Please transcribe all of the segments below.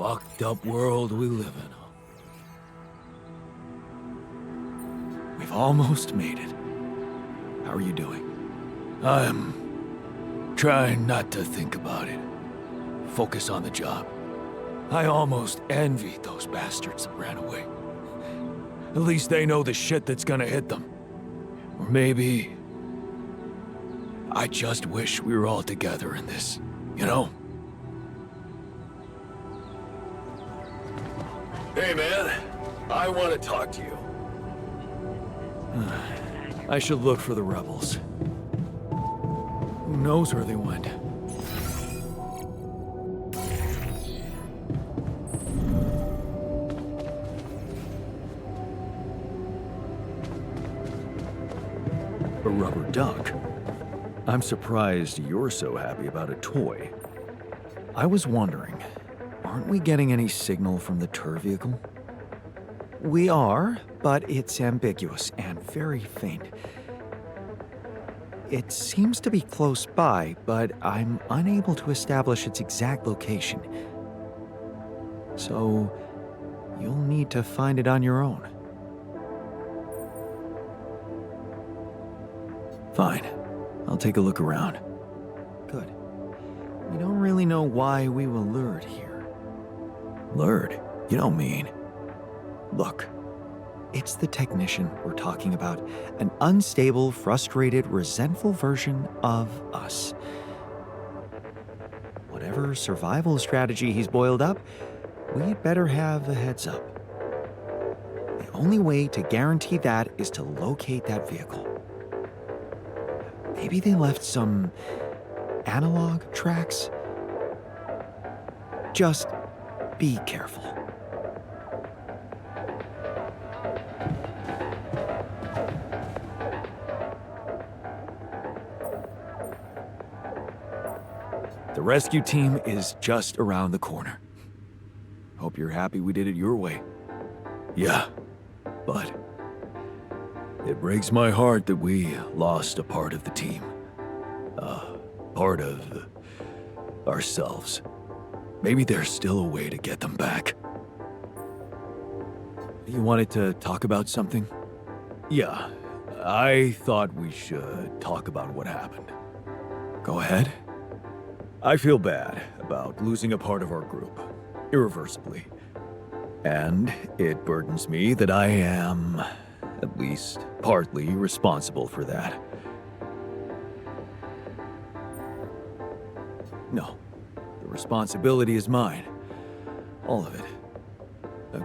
fucked up world we live in, huh? We've almost made it. How are you doing? I'm trying not to think about it. Focus on the job. I almost envy those bastards that ran away. At least they know the shit that's gonna hit them. Or maybe... I just wish we were all together in this, you know? Hey, man. I want to talk to you. I should look for the rebels. Who knows where they went? A rubber duck? I'm surprised you're so happy about a toy. I was wondering, aren't we getting any signal from the tour vehicle? We are, but it's ambiguous and very faint. It seems to be close by, but I'm unable to establish its exact location. So, you'll need to find it on your own. Fine. I'll take a look around. Good. We don't really know why we were lured here. Lured? You don't mean... Look, it's the technician we're talking about. An unstable, frustrated, resentful version of us. Whatever survival strategy he's boiled up, we'd better have a heads up. The only way to guarantee that is to locate that vehicle. Maybe they left some analog tracks? Just be careful. The rescue team is just around the corner. Hope you're happy we did it your way. Yeah, but it breaks my heart that we lost a part of the team. Part of ourselves. Maybe there's still a way to get them back. You wanted to talk about something? Yeah, I thought we should talk about what happened. Go ahead. I feel bad about losing a part of our group, irreversibly. And it burdens me that I am, at least partly, responsible for that. No, the responsibility is mine. All of it.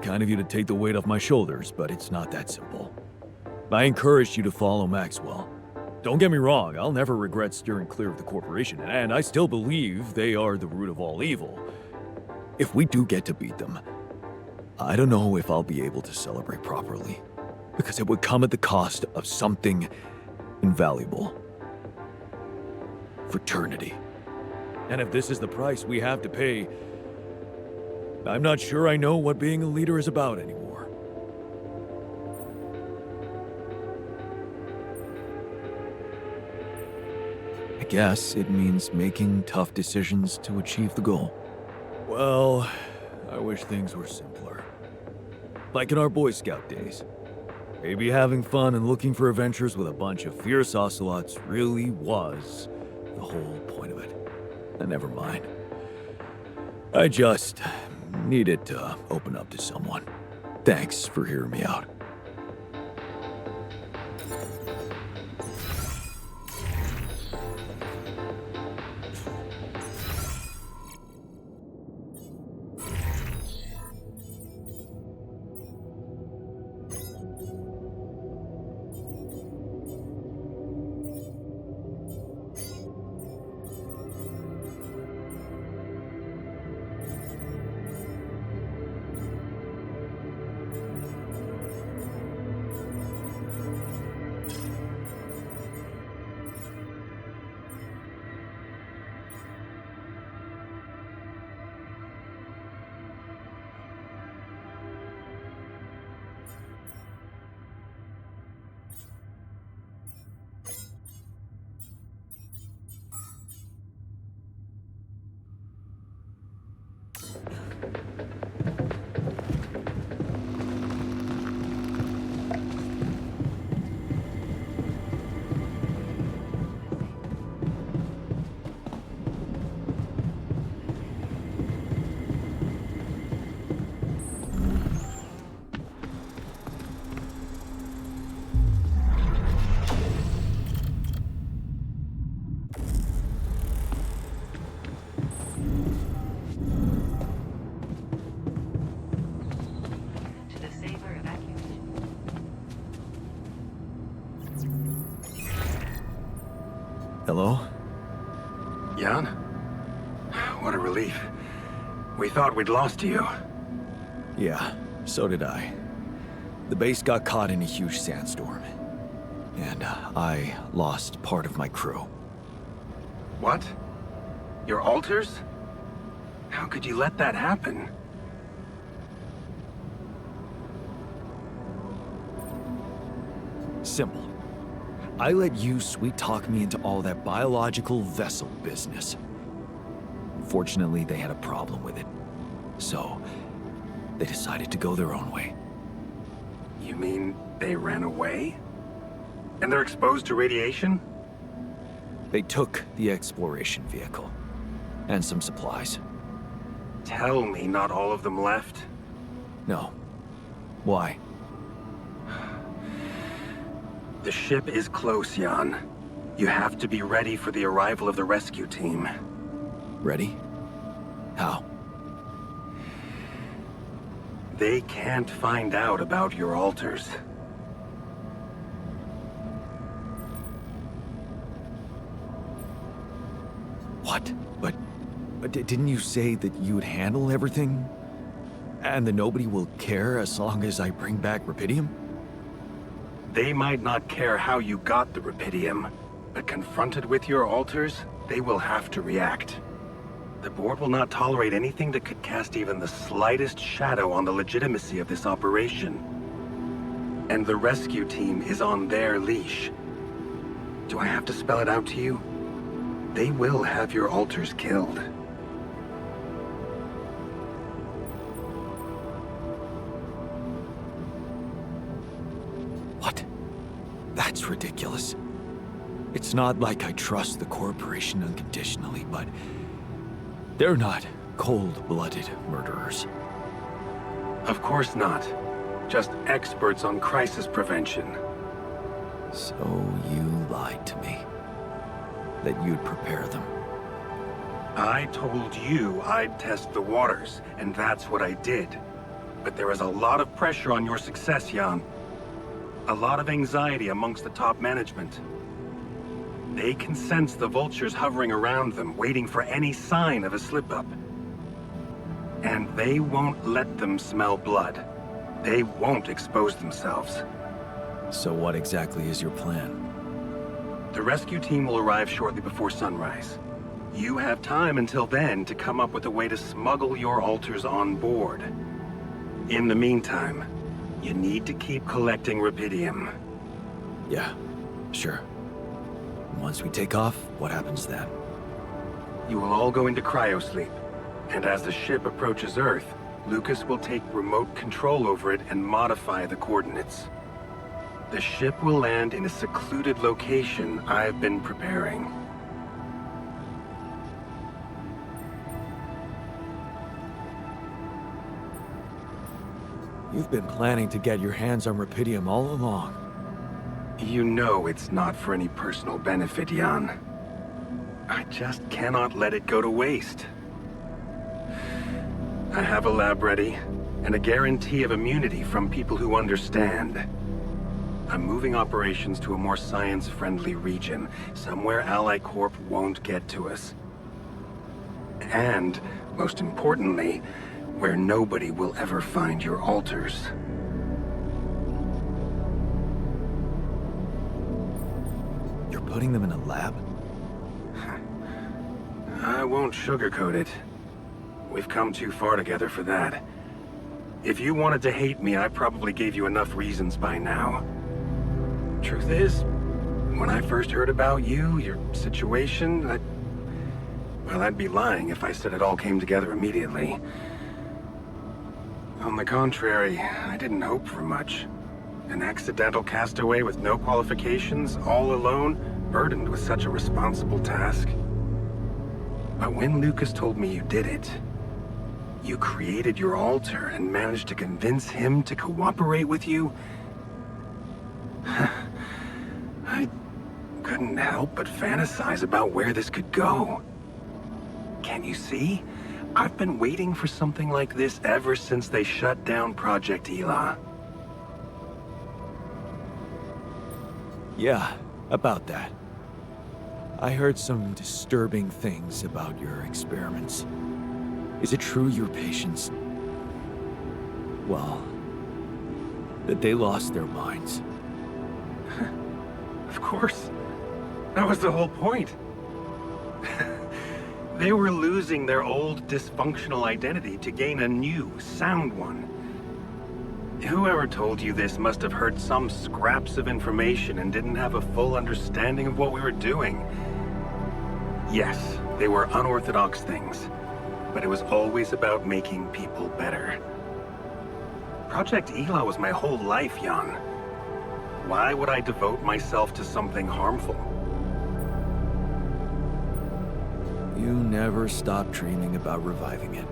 Kind of you to take the weight off my shoulders, but it's not that simple. I encouraged you to follow Maxwell. Don't get me wrong, I'll never regret steering clear of the corporation, and I still believe they are the root of all evil. If we do get to beat them, I don't know if I'll be able to celebrate properly, because it would come at the cost of something invaluable. Fraternity. And if this is the price we have to pay, I'm not sure I know what being a leader is about anymore. I guess it means making tough decisions to achieve the goal. Well, I wish things were simpler. Like in our Boy Scout days. Maybe having fun and looking for adventures with a bunch of fierce ocelots really was the whole point of it. And never mind. I just needed to open up to someone. Thanks for hearing me out. Hello? Jan? What a relief. We thought we'd lost you. Yeah, so did I. The base got caught in a huge sandstorm. And I lost part of my crew. What? Your altars? How could you let that happen? Simple. I let you sweet-talk me into all that biological vessel business. Unfortunately, they had a problem with it. So, they decided to go their own way. You mean they ran away? And they're exposed to radiation? They took the exploration vehicle. And some supplies. Tell me not all of them left? No. Why? The ship is close, Jan. You have to be ready for the arrival of the rescue team. Ready? How? They can't find out about your altars. What? But didn't you say that you would handle everything? And that nobody will care as long as I bring back Rapidium? They might not care how you got the Rapidium, but confronted with your altars, they will have to react. The board will not tolerate anything that could cast even the slightest shadow on the legitimacy of this operation. And the rescue team is on their leash. Do I have to spell it out to you? They will have your altars killed. What? That's ridiculous. It's not like I trust the corporation unconditionally, but they're not cold-blooded murderers. Of course not. Just experts on crisis prevention. So you lied to me. That you'd prepare them. I told you I'd test the waters, and that's what I did. But there is a lot of pressure on your success, Jan. A lot of anxiety amongst the top management. They can sense the vultures hovering around them, waiting for any sign of a slip-up. And they won't let them smell blood. They won't expose themselves. So what exactly is your plan? The rescue team will arrive shortly before sunrise. You have time until then to come up with a way to smuggle your altars on board. In the meantime, you need to keep collecting Rapidium. Yeah, sure. Once we take off, what happens then? You will all go into cryosleep, and as the ship approaches Earth, Lucas will take remote control over it and modify the coordinates. The ship will land in a secluded location I've been preparing. You've been planning to get your hands on Rapidium all along. You know it's not for any personal benefit, Jan. I just cannot let it go to waste. I have a lab ready, and a guarantee of immunity from people who understand. I'm moving operations to a more science-friendly region, somewhere Ally Corp won't get to us. And, most importantly, where nobody will ever find your altars. You're putting them in a lab? I won't sugarcoat it. We've come too far together for that. If you wanted to hate me, I probably gave you enough reasons by now. Truth is, when I first heard about you, your situation, well, I'd be lying if I said it all came together immediately. On the contrary, I didn't hope for much. An accidental castaway with no qualifications, all alone, burdened with such a responsible task. But when Lucas told me you did it, you created your altar and managed to convince him to cooperate with you, I couldn't help but fantasize about where this could go. Can you see? I've been waiting for something like this ever since they shut down Project Ela. Yeah, about that. I heard some disturbing things about your experiments. Is it true your patients... well, that they lost their minds? Of course. That was the whole point. They were losing their old dysfunctional identity to gain a new, sound one. Whoever told you this must have heard some scraps of information and didn't have a full understanding of what we were doing. Yes, they were unorthodox things, but it was always about making people better. Project Ela was my whole life, Jan. Why would I devote myself to something harmful? You never stopped dreaming about reviving it.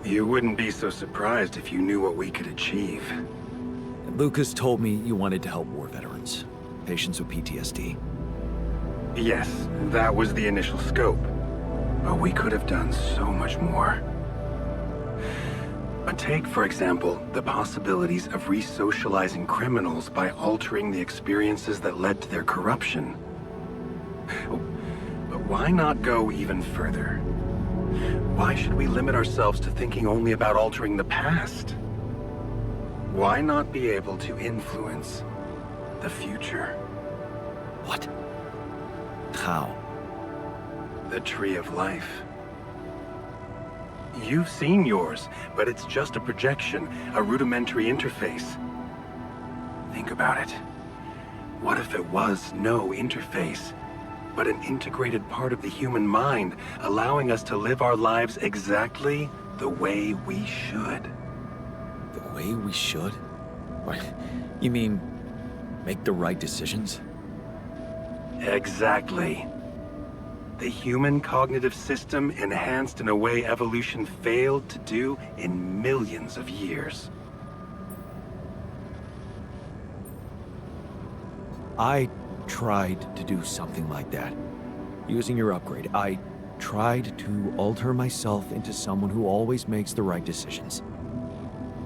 You wouldn't be so surprised if you knew what we could achieve. And Lucas told me you wanted to help war veterans, patients with PTSD. Yes, that was the initial scope. But we could have done so much more. But take, for example, the possibilities of re-socializing criminals by altering the experiences that led to their corruption. But why not go even further? Why should we limit ourselves to thinking only about altering the past? Why not be able to influence the future? What? How? The Tree of Life. You've seen yours, but it's just a projection, a rudimentary interface. Think about it. What if it was no interface, but an integrated part of the human mind, allowing us to live our lives exactly the way we should? The way we should? What? You mean, make the right decisions? Exactly. The human cognitive system enhanced in a way evolution failed to do in millions of years. I tried to do something like that. Using your upgrade, I tried to alter myself into someone who always makes the right decisions.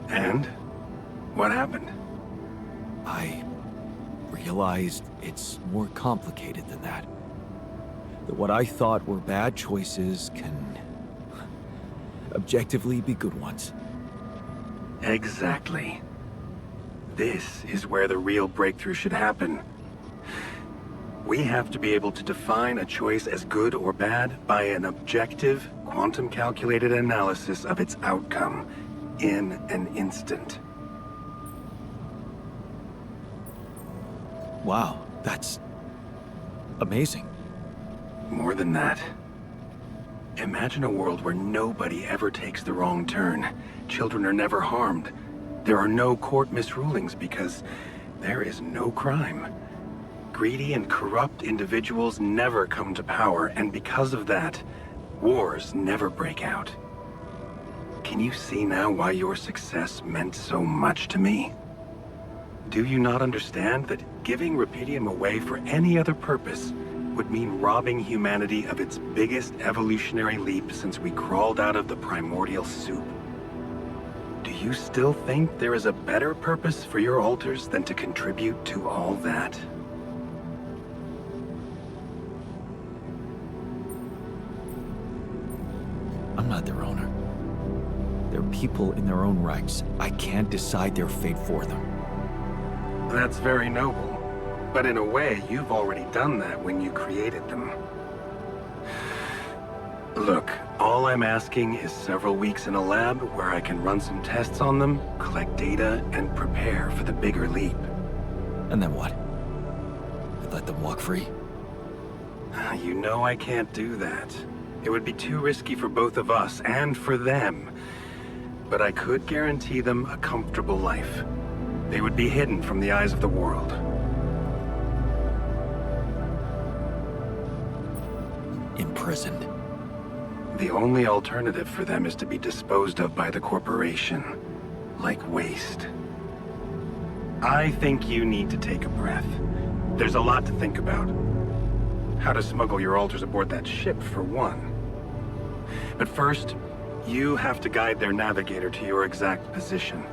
And? What happened? I realized it's more complicated than that. That what I thought were bad choices can objectively be good ones. Exactly. This is where the real breakthrough should happen. We have to be able to define a choice as good or bad by an objective, quantum-calculated analysis of its outcome in an instant. Wow, that's amazing. More than that. Imagine a world where nobody ever takes the wrong turn. Children are never harmed. There are no court misrulings because there is no crime. Greedy and corrupt individuals never come to power, and because of that, wars never break out. Can you see now why your success meant so much to me? Do you not understand that giving Rupidium away for any other purpose would mean robbing humanity of its biggest evolutionary leap since we crawled out of the primordial soup? Do you still think there is a better purpose for your altars than to contribute to all that? I'm not their owner. They're people in their own rights. I can't decide their fate for them. That's very noble. But in a way, you've already done that when you created them. Look, all I'm asking is several weeks in a lab where I can run some tests on them, collect data, and prepare for the bigger leap. And then what? I let them walk free? You know I can't do that. It would be too risky for both of us and for them. But I could guarantee them a comfortable life. They would be hidden from the eyes of the world. Imprisoned. The only alternative for them is to be disposed of by the corporation, like waste. I think you need to take a breath. There's a lot to think about. How to smuggle your altars aboard that ship, for one. But first, you have to guide their navigator to your exact position.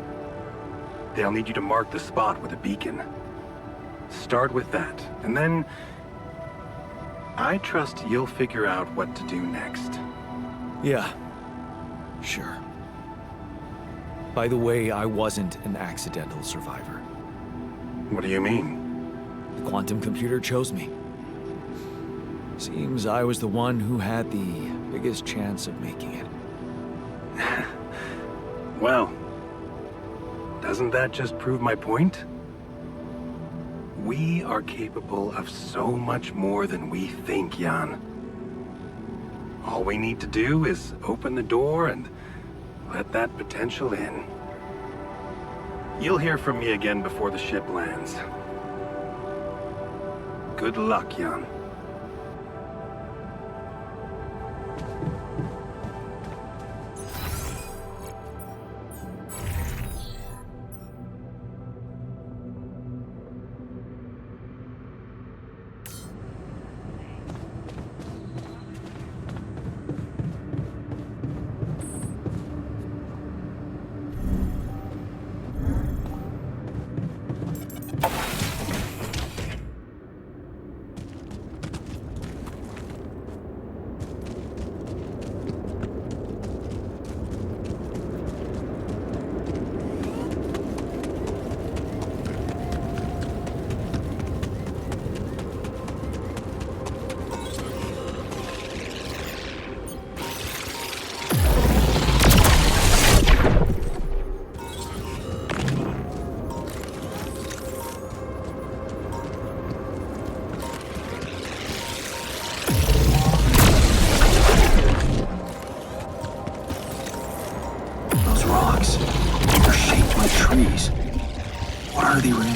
They'll need you to mark the spot with a beacon. Start with that, and then... I trust you'll figure out what to do next. Yeah, sure. By the way, I wasn't an accidental survivor. What do you mean? The quantum computer chose me. Seems I was the one who had the biggest chance of making it. Well, doesn't that just prove my point? We are capable of so much more than we think, Jan. All we need to do is open the door and let that potential in. You'll hear from me again before the ship lands. Good luck, Jan. Trees. What are they really?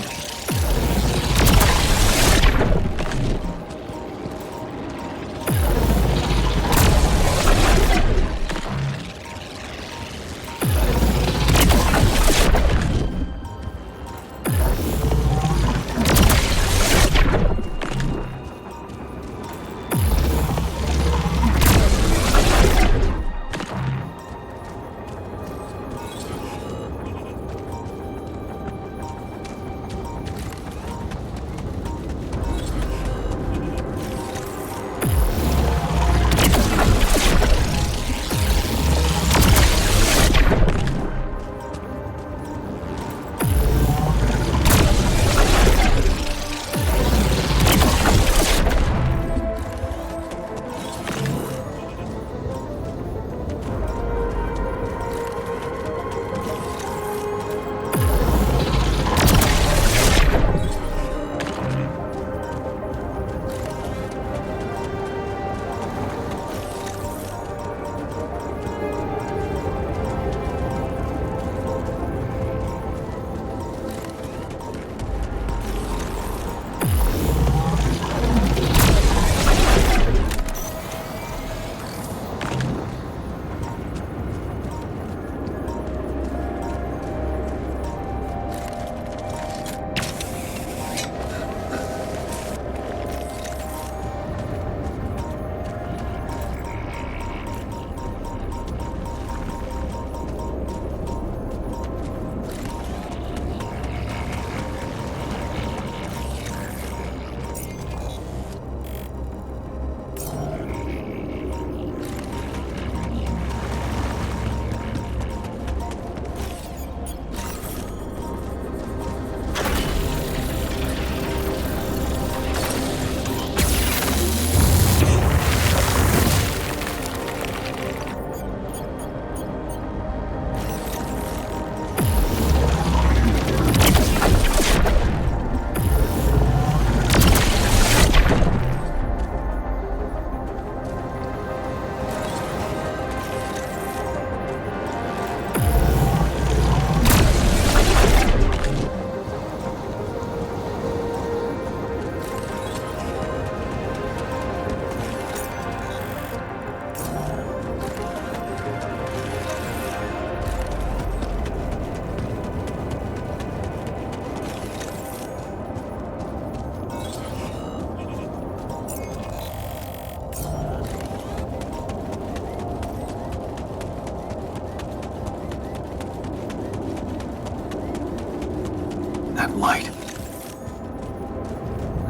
That light.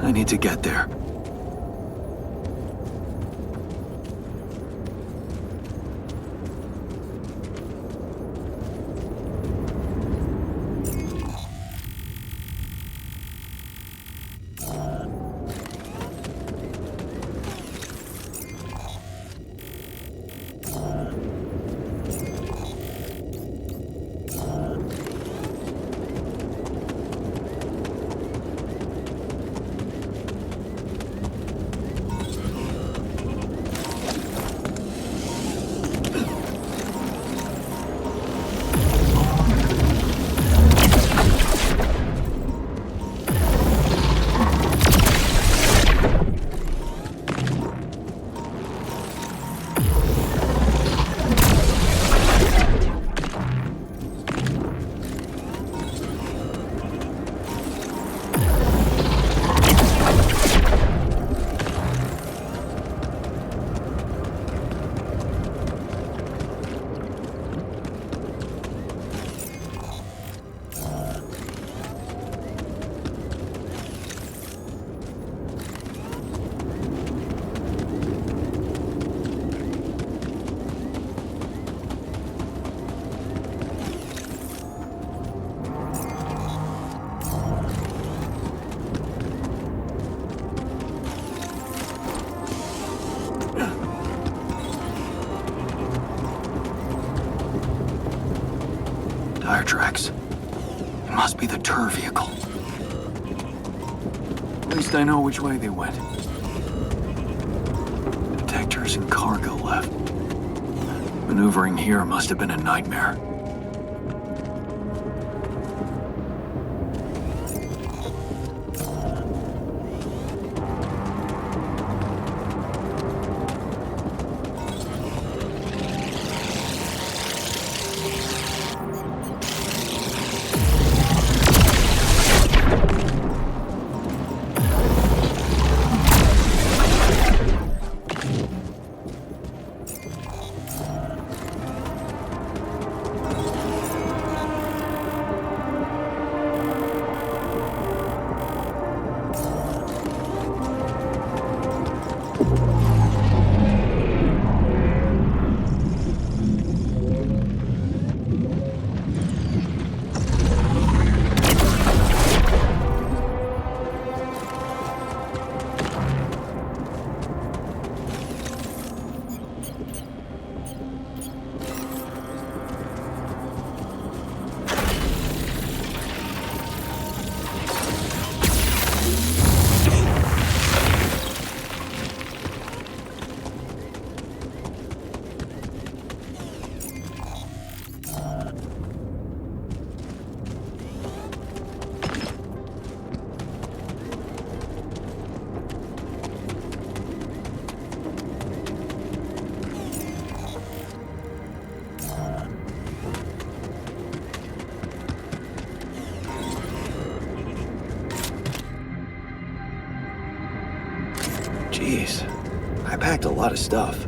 I need to get there. tire tracks. It must be the tour vehicle. At least I know which way they went. Detectors and cargo left. Maneuvering here must have been a nightmare. Jeez, I packed a lot of stuff.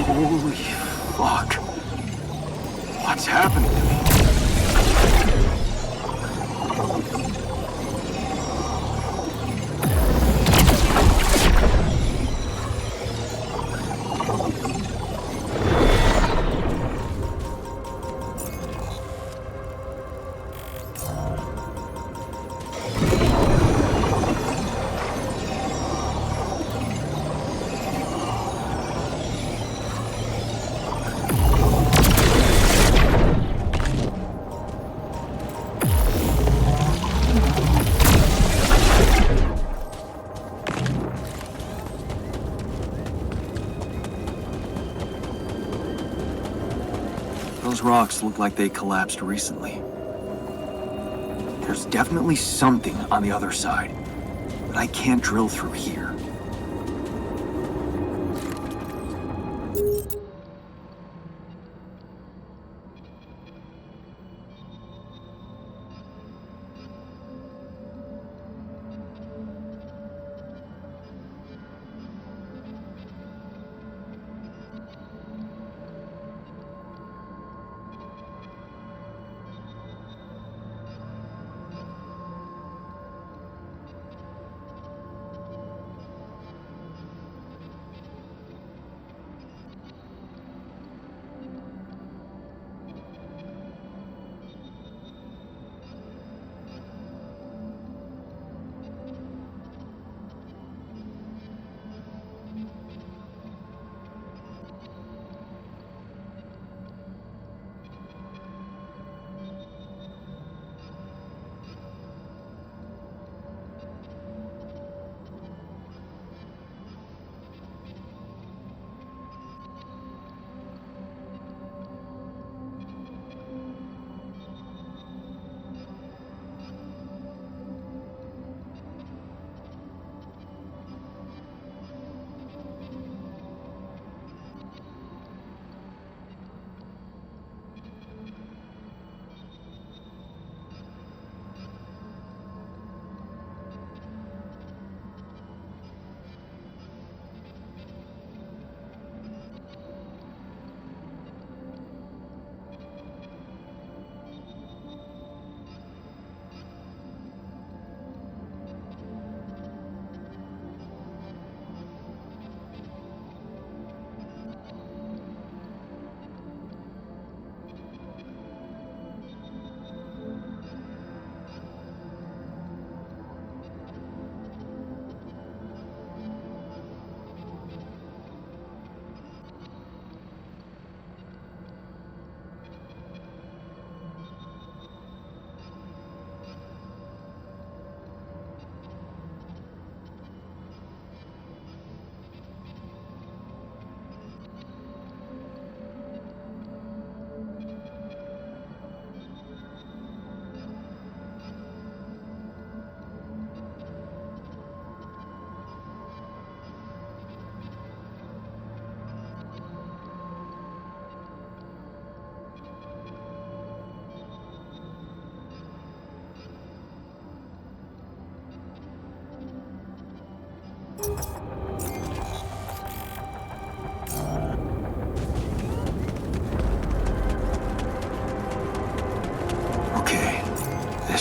Holy fuck. What's happening to me? Those rocks look like they collapsed recently. There's definitely something on the other side, but I can't drill through here.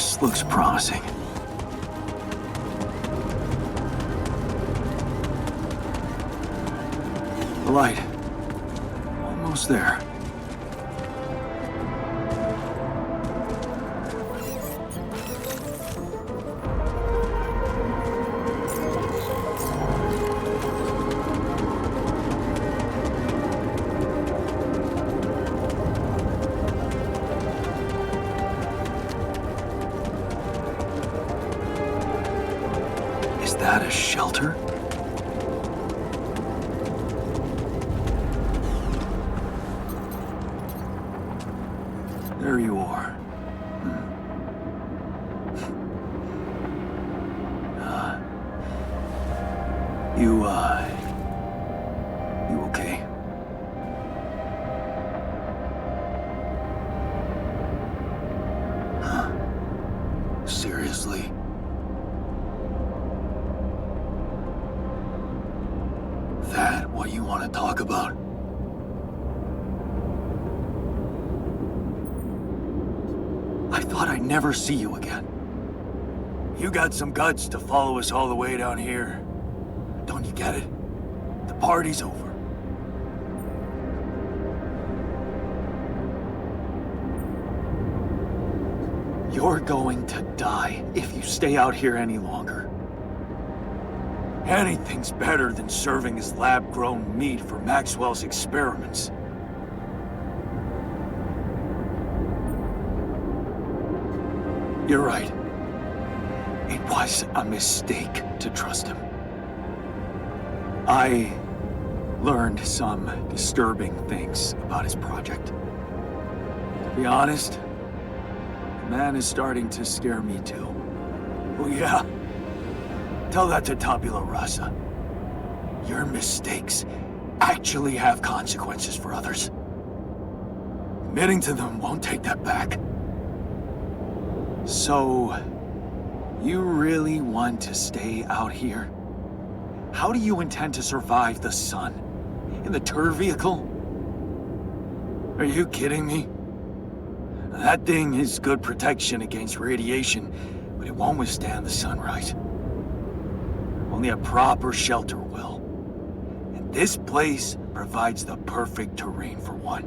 This looks promising. The light. Almost there. Is that a shelter? There you are. You okay? Seriously? That what you want to talk about? I thought I'd never see you again. You got some guts to follow us all the way down here. Don't you get it? The party's over. You're going to die if you stay out here any longer. Anything's better than serving as lab-grown meat for Maxwell's experiments. You're right. It was a mistake to trust him. I learned some disturbing things about his project. To be honest, the man is starting to scare me too. Oh yeah? Tell that to Tabula Rasa. Your mistakes actually have consequences for others. Admitting to them won't take that back. So, you really want to stay out here? How do you intend to survive the sun? In the tour vehicle? Are you kidding me? That thing is good protection against radiation, but it won't withstand the sunrise. Only a proper shelter will. And this place provides the perfect terrain for one.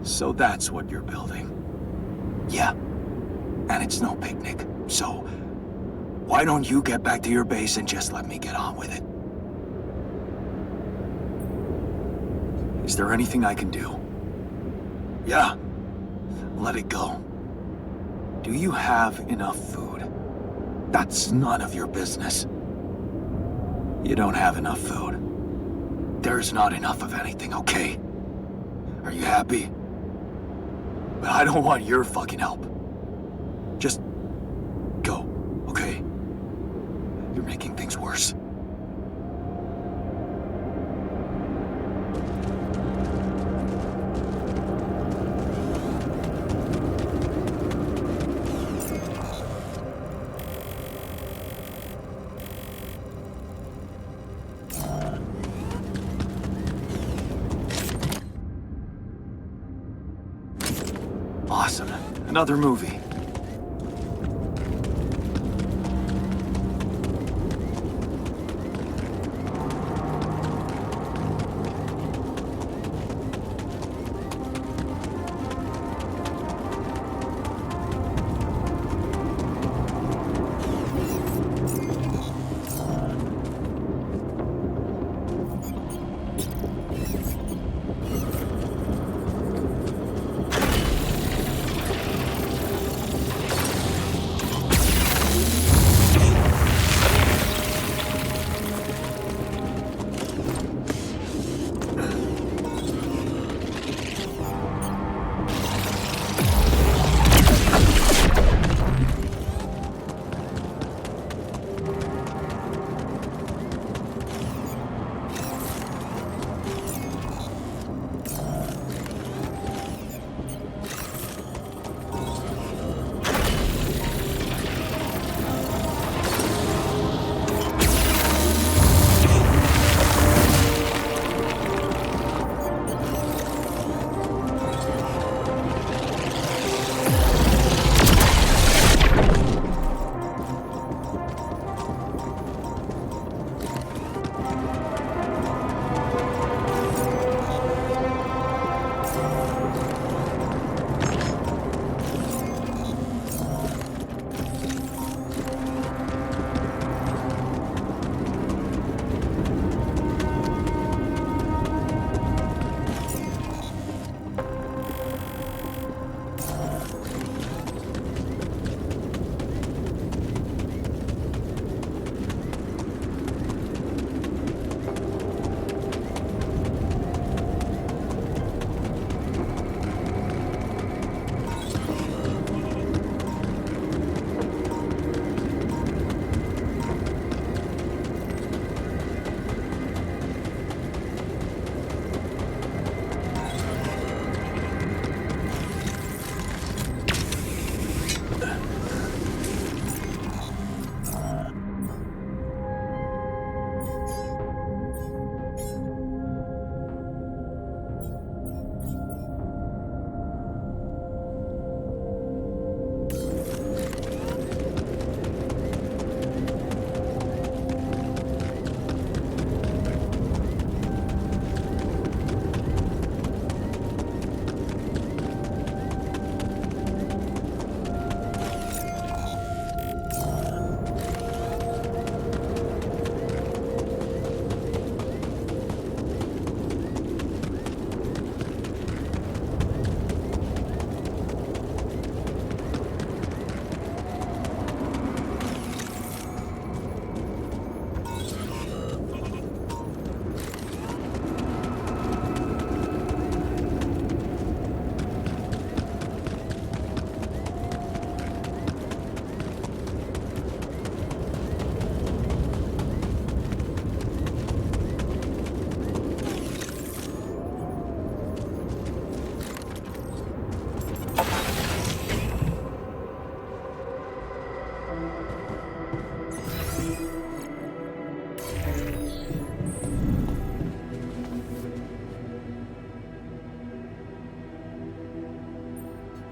So that's what you're building. Yeah. And it's no picnic, so why don't you get back to your base and just let me get on with it? Is there anything I can do? Yeah, let it go. Do you have enough food? That's none of your business. You don't have enough food. There's not enough of anything, okay? Are you happy? But I don't want your fucking help. Just go, okay? You're making things worse. Awesome. Another movie.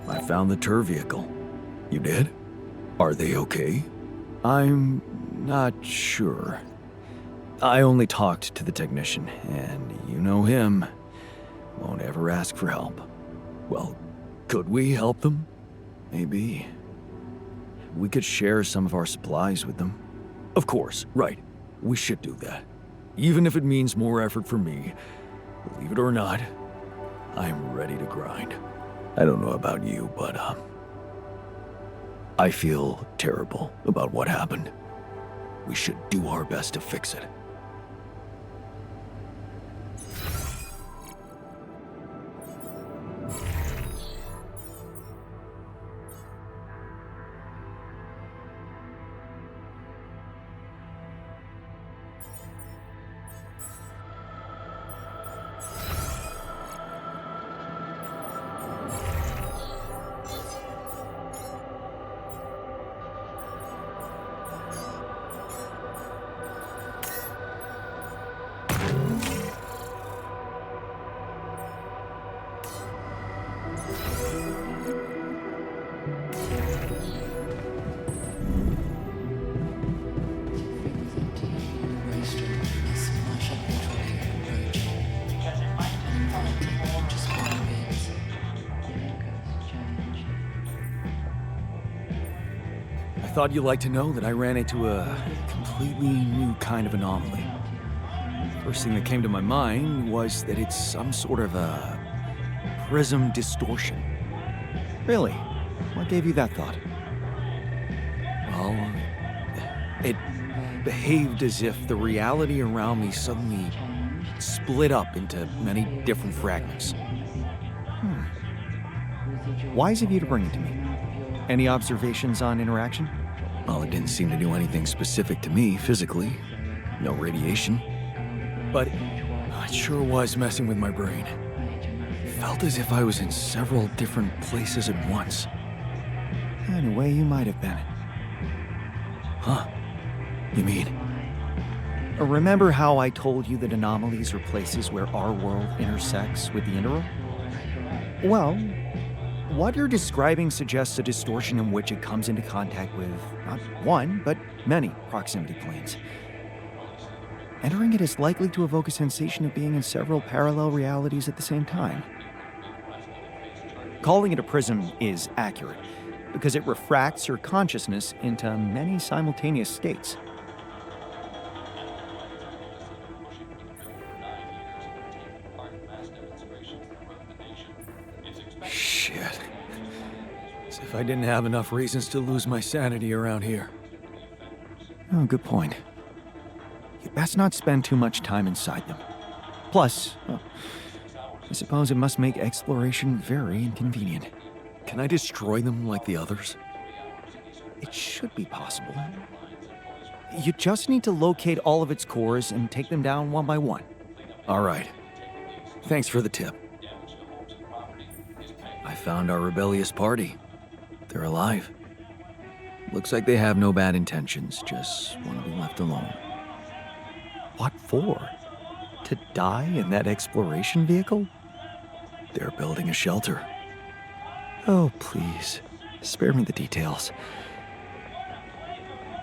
I found the tour vehicle. You did? Are they okay? I'm not sure. I only talked to the technician, and you know him. Won't ever ask for help. Well, could we help them? Maybe. We could share some of our supplies with them. Of course, right. We should do that. Even if it means more effort for me. Believe it or not, I'm ready to grind. I don't know about you, but, I feel terrible about what happened. We should do our best to fix it. I thought you'd like to know that I ran into a completely new kind of anomaly. First thing that came to my mind was that it's some sort of a prism distortion. Really? What gave you that thought? Well, it behaved as if the reality around me suddenly split up into many different fragments. Wise of you to bring it to me. Any observations on interaction? Well, it didn't seem to do anything specific to me physically. No radiation. But it sure was messing with my brain. Felt as if I was in several different places at once. Anyway, you might have been. Huh? You mean? Remember how I told you that anomalies are places where our world intersects with the interworld? Well, what you're describing suggests a distortion in which it comes into contact with not one, but many proximity planes. Entering it is likely to evoke a sensation of being in several parallel realities at the same time. Calling it a prism is accurate, because it refracts your consciousness into many simultaneous states. Shit. As if I didn't have enough reasons to lose my sanity around here. Oh, good point. You'd best not spend too much time inside them. Plus, I suppose it must make exploration very inconvenient. Can I destroy them like the others? It should be possible. You just need to locate all of its cores and take them down one by one. All right. Thanks for the tip. I found our rebellious party. They're alive. Looks like they have no bad intentions, just want to be left alone. What for? To die in that exploration vehicle? They're building a shelter. Oh, please, spare me the details.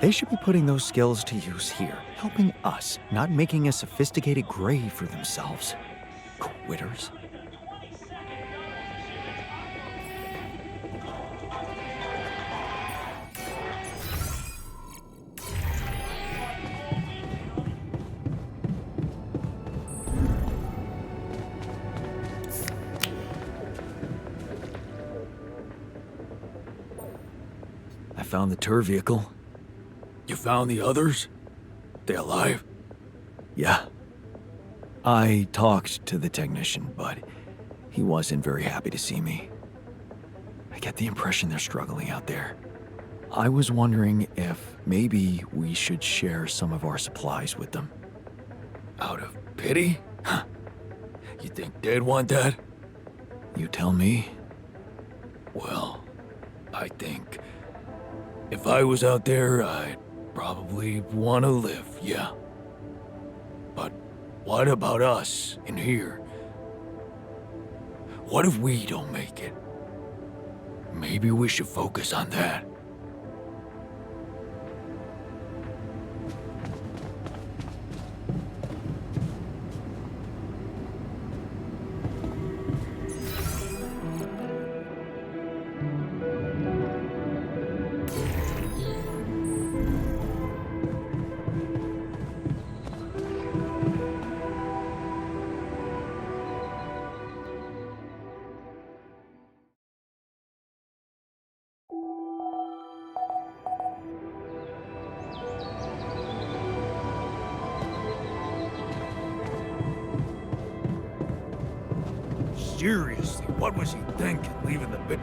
They should be putting those skills to use here, helping us, not making a sophisticated grave for themselves. Quitters. I found the tour vehicle. You found the others? They alive? Yeah. I talked to the technician, but he wasn't very happy to see me. I get the impression they're struggling out there. I was wondering if maybe we should share some of our supplies with them. Out of pity? Huh. You think they'd want that? You tell me. Well, I think If I was out there, I'd probably want to live, yeah. But what about us in here? What if we don't make it? Maybe we should focus on that. Seriously, what was he thinking, leaving the bit?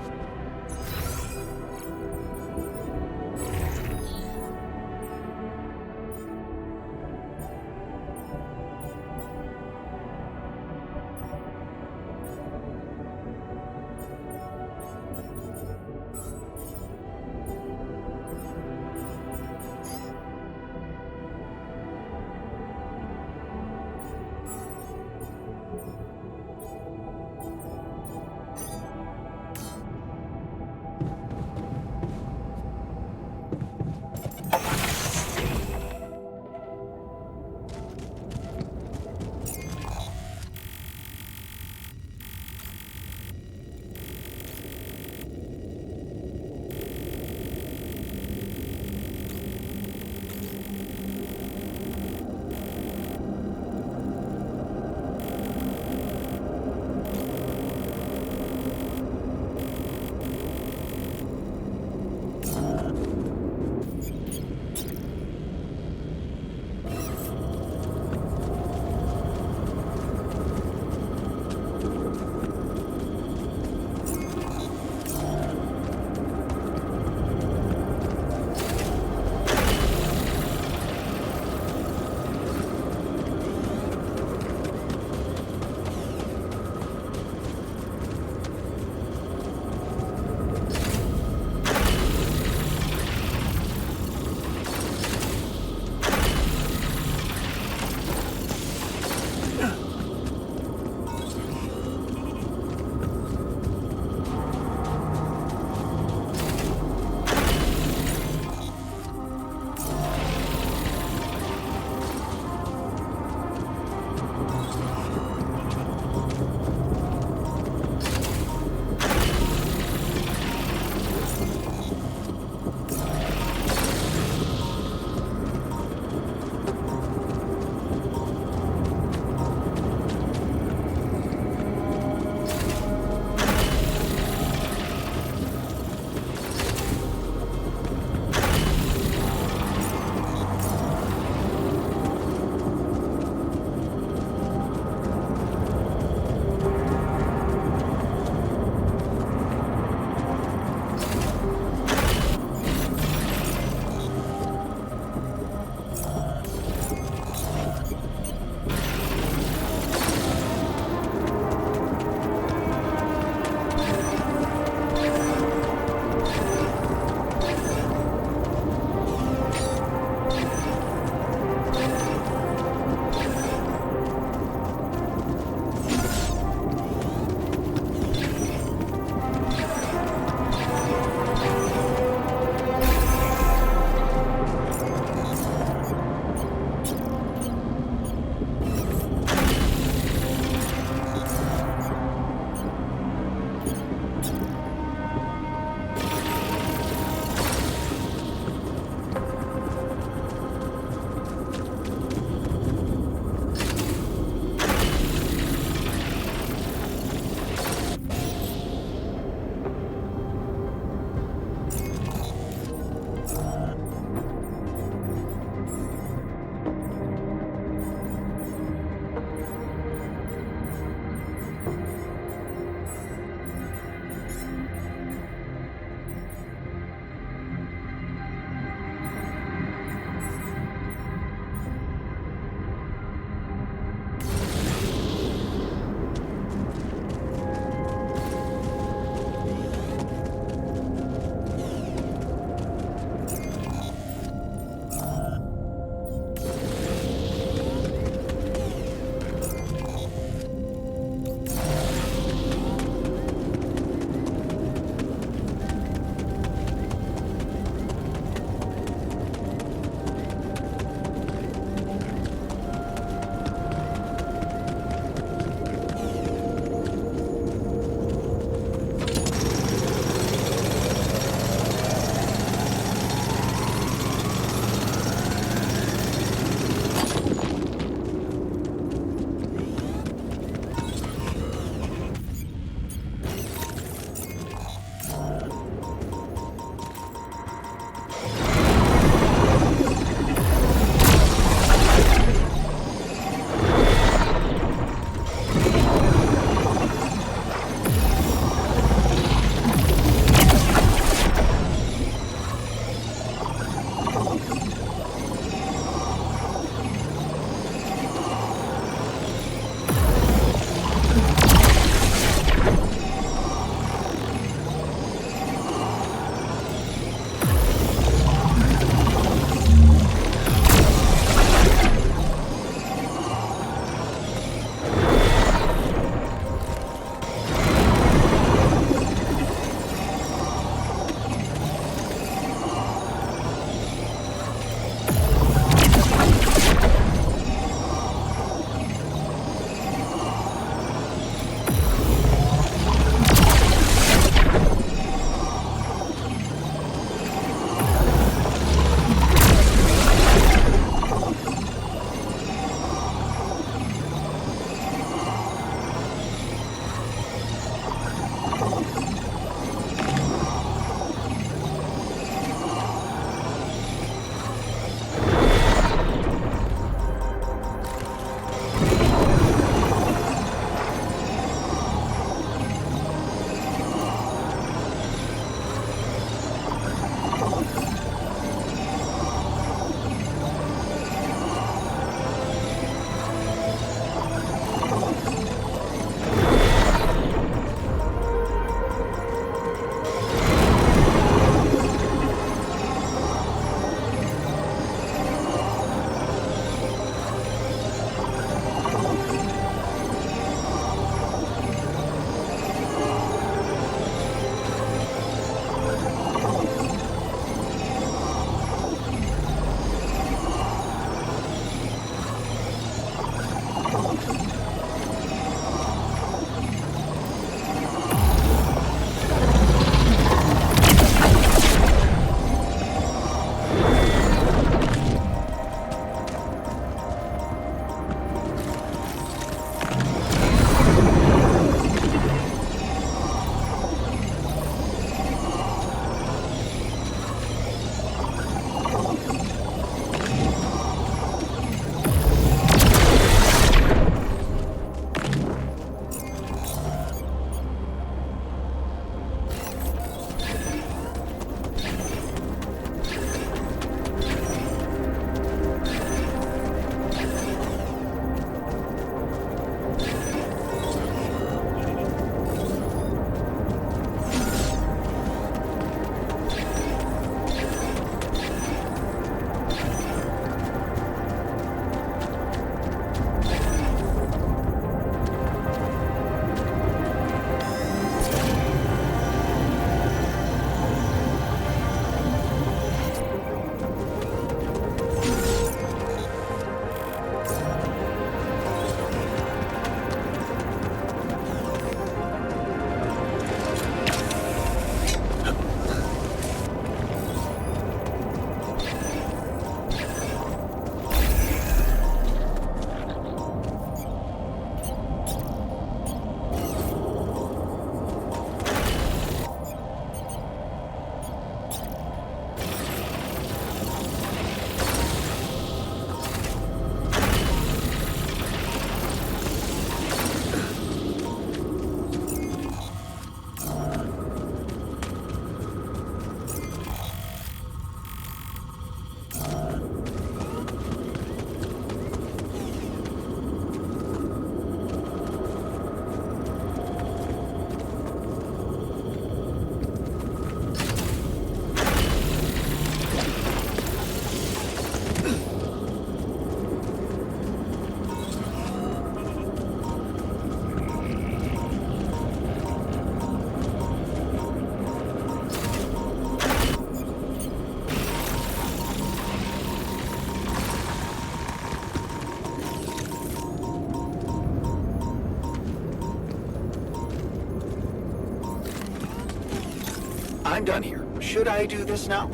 I'm done here. Should I do this now?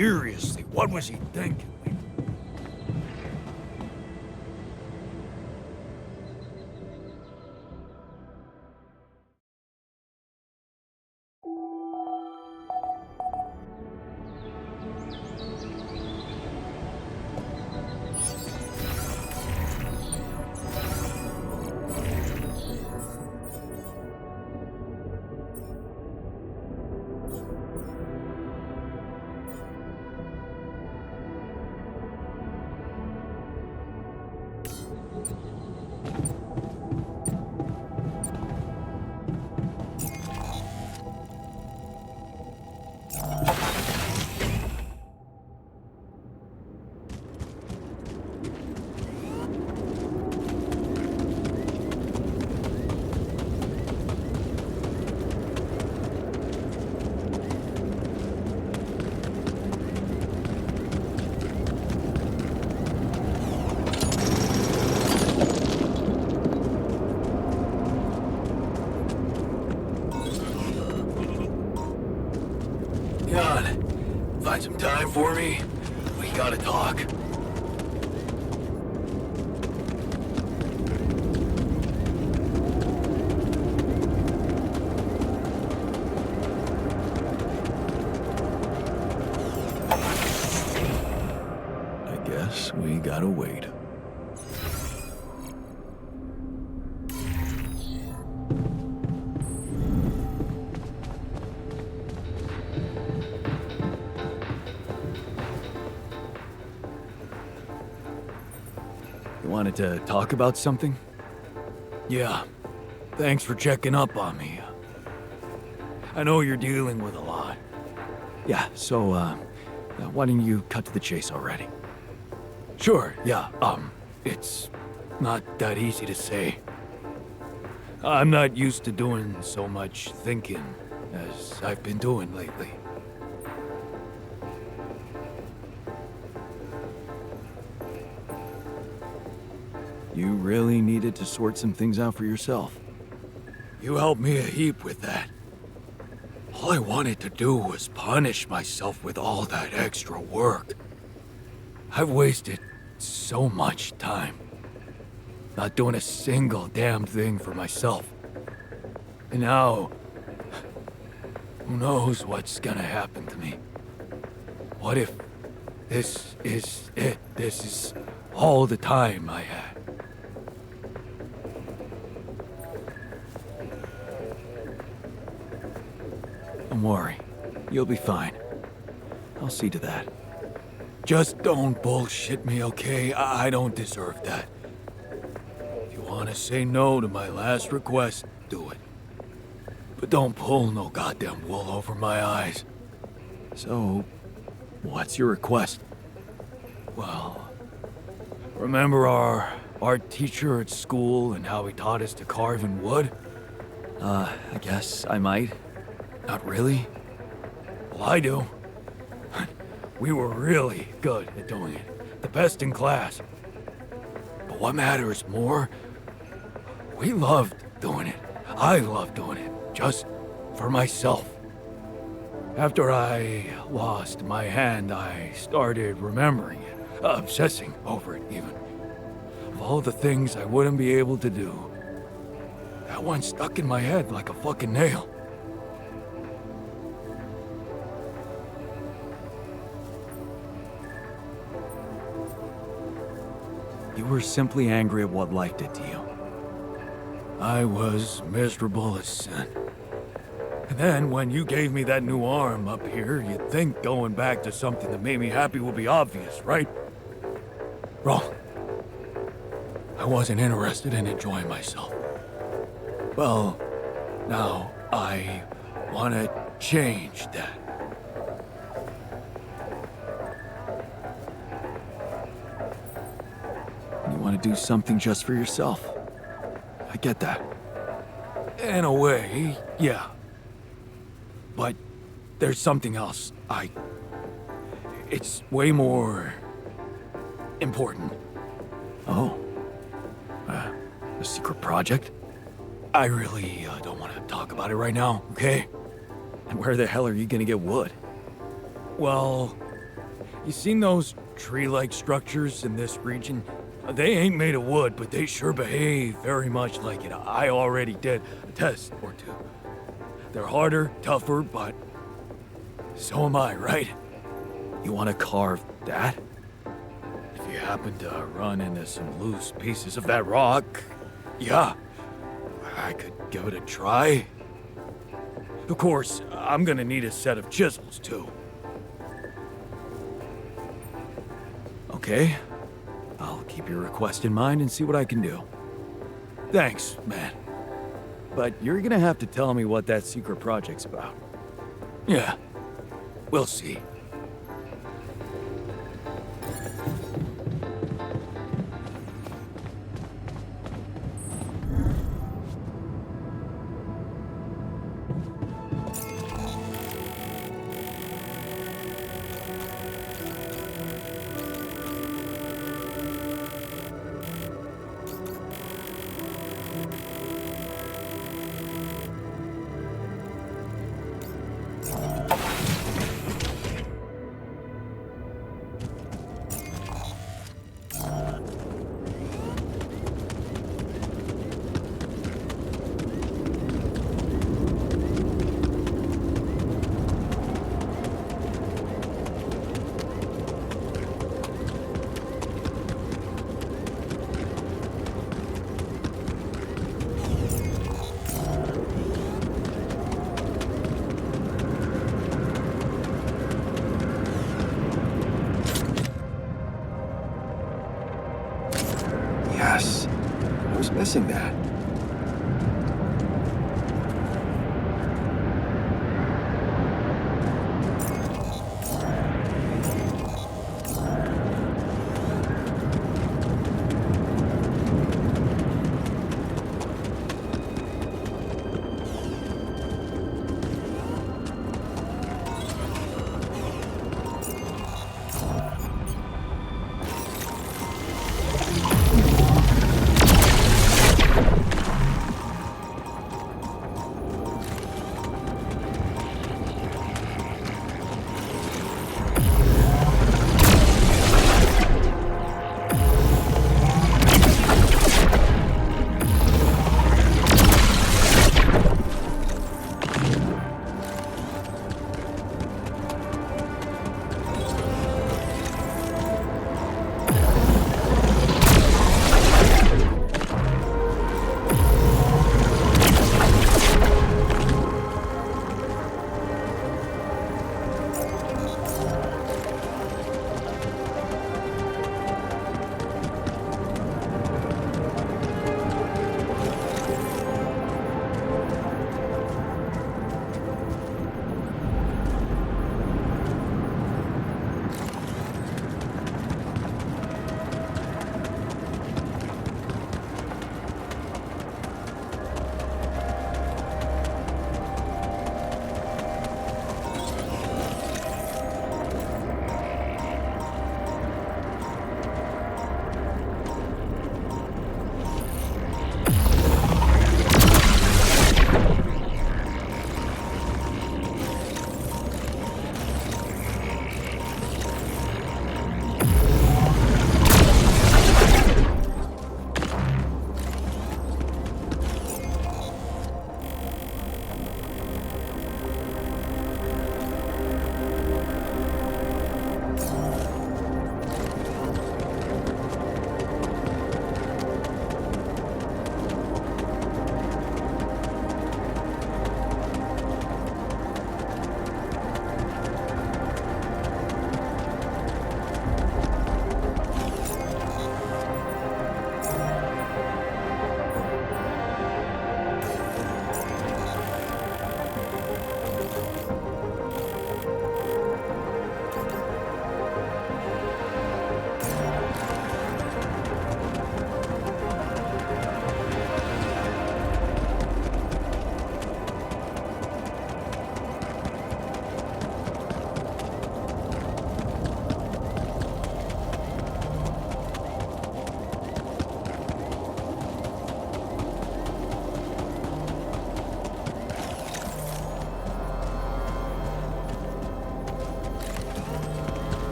Seriously, what was he thinking? Jan, find some time for me? We gotta talk. I guess we gotta wait. You wanted to talk about something? Yeah. Thanks for checking up on me. I know you're dealing with a lot. Yeah, so, why don't you cut to the chase already? Sure, yeah, it's not that easy to say. I'm not used to doing so much thinking as I've been doing lately. You really needed to sort some things out for yourself. You helped me a heap with that. All I wanted to do was punish myself with all that extra work. I've wasted so much time. Not doing a single damn thing for myself. And now, who knows what's gonna happen to me? What if this is it? This is all the time I had. Don't worry. You'll be fine. I'll see to that. Just don't bullshit me, okay? I don't deserve that. If you want to say no to my last request, do it. But don't pull no goddamn wool over my eyes. So, what's your request? Well, remember our art teacher at school and how he taught us to carve in wood? I guess I might. Not really? Well, I do. We were really good at doing it. The best in class. But what matters more, we loved doing it. I loved doing it. Just for myself. After I lost my hand, I started remembering it. Obsessing over it, even. Of all the things I wouldn't be able to do, that one stuck in my head like a fucking nail. You were simply angry at what life did to you. I was miserable as sin. And then when you gave me that new arm up here, you'd think going back to something that made me happy would be obvious, right? Wrong. I wasn't interested in enjoying myself. Well, now I want to change that. You want to do something just for yourself. I get that. In a way, yeah. But there's something else. It's way more important. Oh. A secret project? I really don't want to talk about it right now, okay? And where the hell are you gonna get wood? Well, you seen those tree-like structures in this region? They ain't made of wood, but they sure behave very much like it. I already did a test or two. They're harder, tougher, but so am I, right? You want to carve that? If you happen to run into some loose pieces of that rock, yeah, I could give it a try. Of course, I'm gonna need a set of chisels, too. Okay. I'll keep your request in mind and see what I can do. Thanks, man. But you're gonna have to tell me what that secret project's about. Yeah, we'll see. missing that.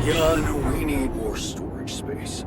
Gun, we need more storage space.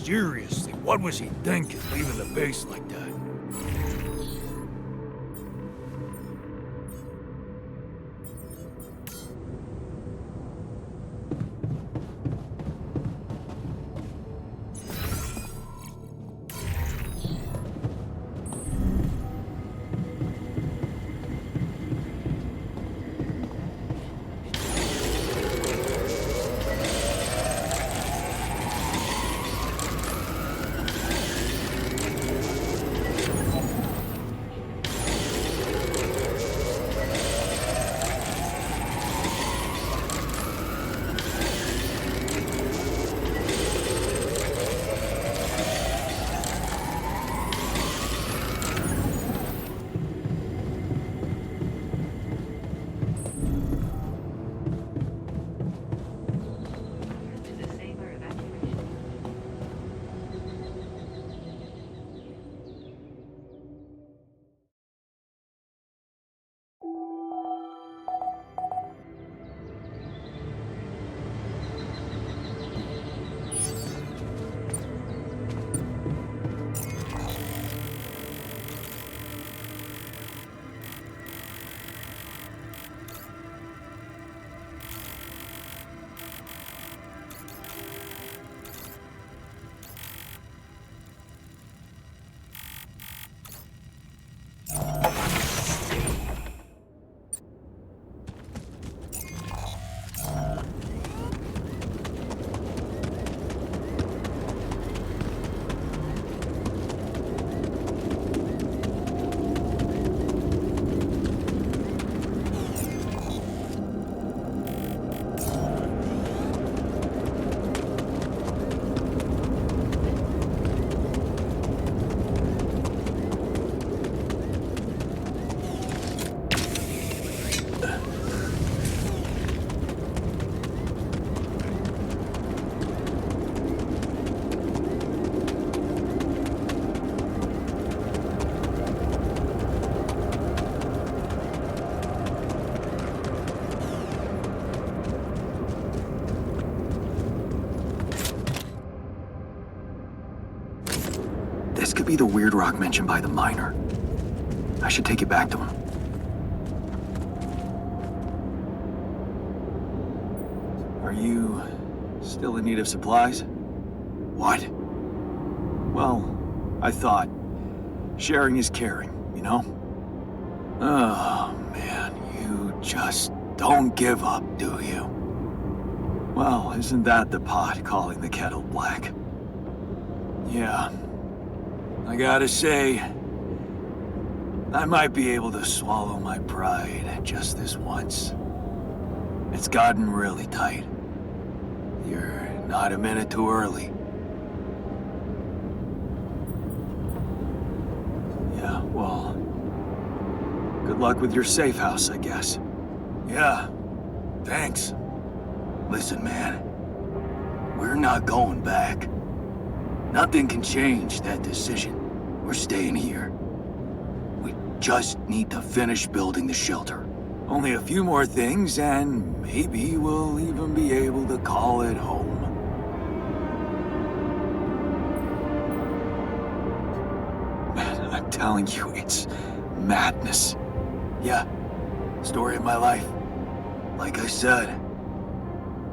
Seriously, what was he thinking, leaving the base like that? This could be the weird rock mentioned by the miner. I should take it back to him. Are you still in need of supplies? What? Well, I thought sharing is caring, you know? Oh, man, you just don't give up, do you? Well, isn't that the pot calling the kettle black? Yeah. I gotta say, I might be able to swallow my pride just this once. It's gotten really tight. You're not a minute too early. Yeah, well, good luck with your safe house, I guess. Yeah, thanks. Listen, man. We're not going back. Nothing can change that decision. We're staying here. We just need to finish building the shelter. Only a few more things, and maybe we'll even be able to call it home. Man, I'm telling you, it's madness. Yeah, story of my life. Like I said,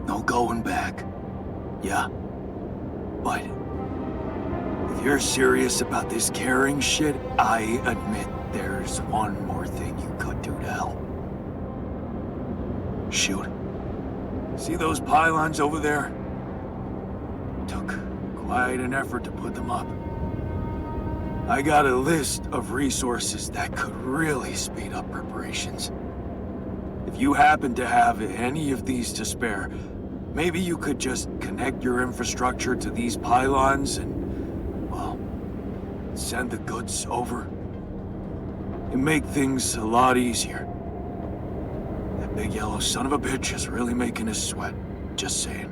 no going back. Yeah, but if you're serious about this caring shit, I admit there's one more thing you could do to help. Shoot. See those pylons over there? Took quite an effort to put them up. I got a list of resources that could really speed up preparations. If you happen to have any of these to spare, maybe you could just connect your infrastructure to these pylons and, well, send the goods over. It'd make things a lot easier. That big yellow son of a bitch is really making us sweat. Just saying.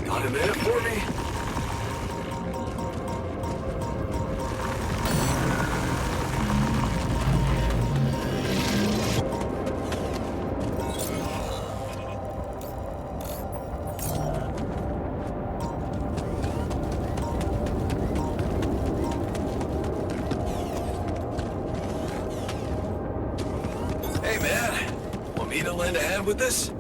Got a minute for me? Hey, man. Want me to lend a hand with this?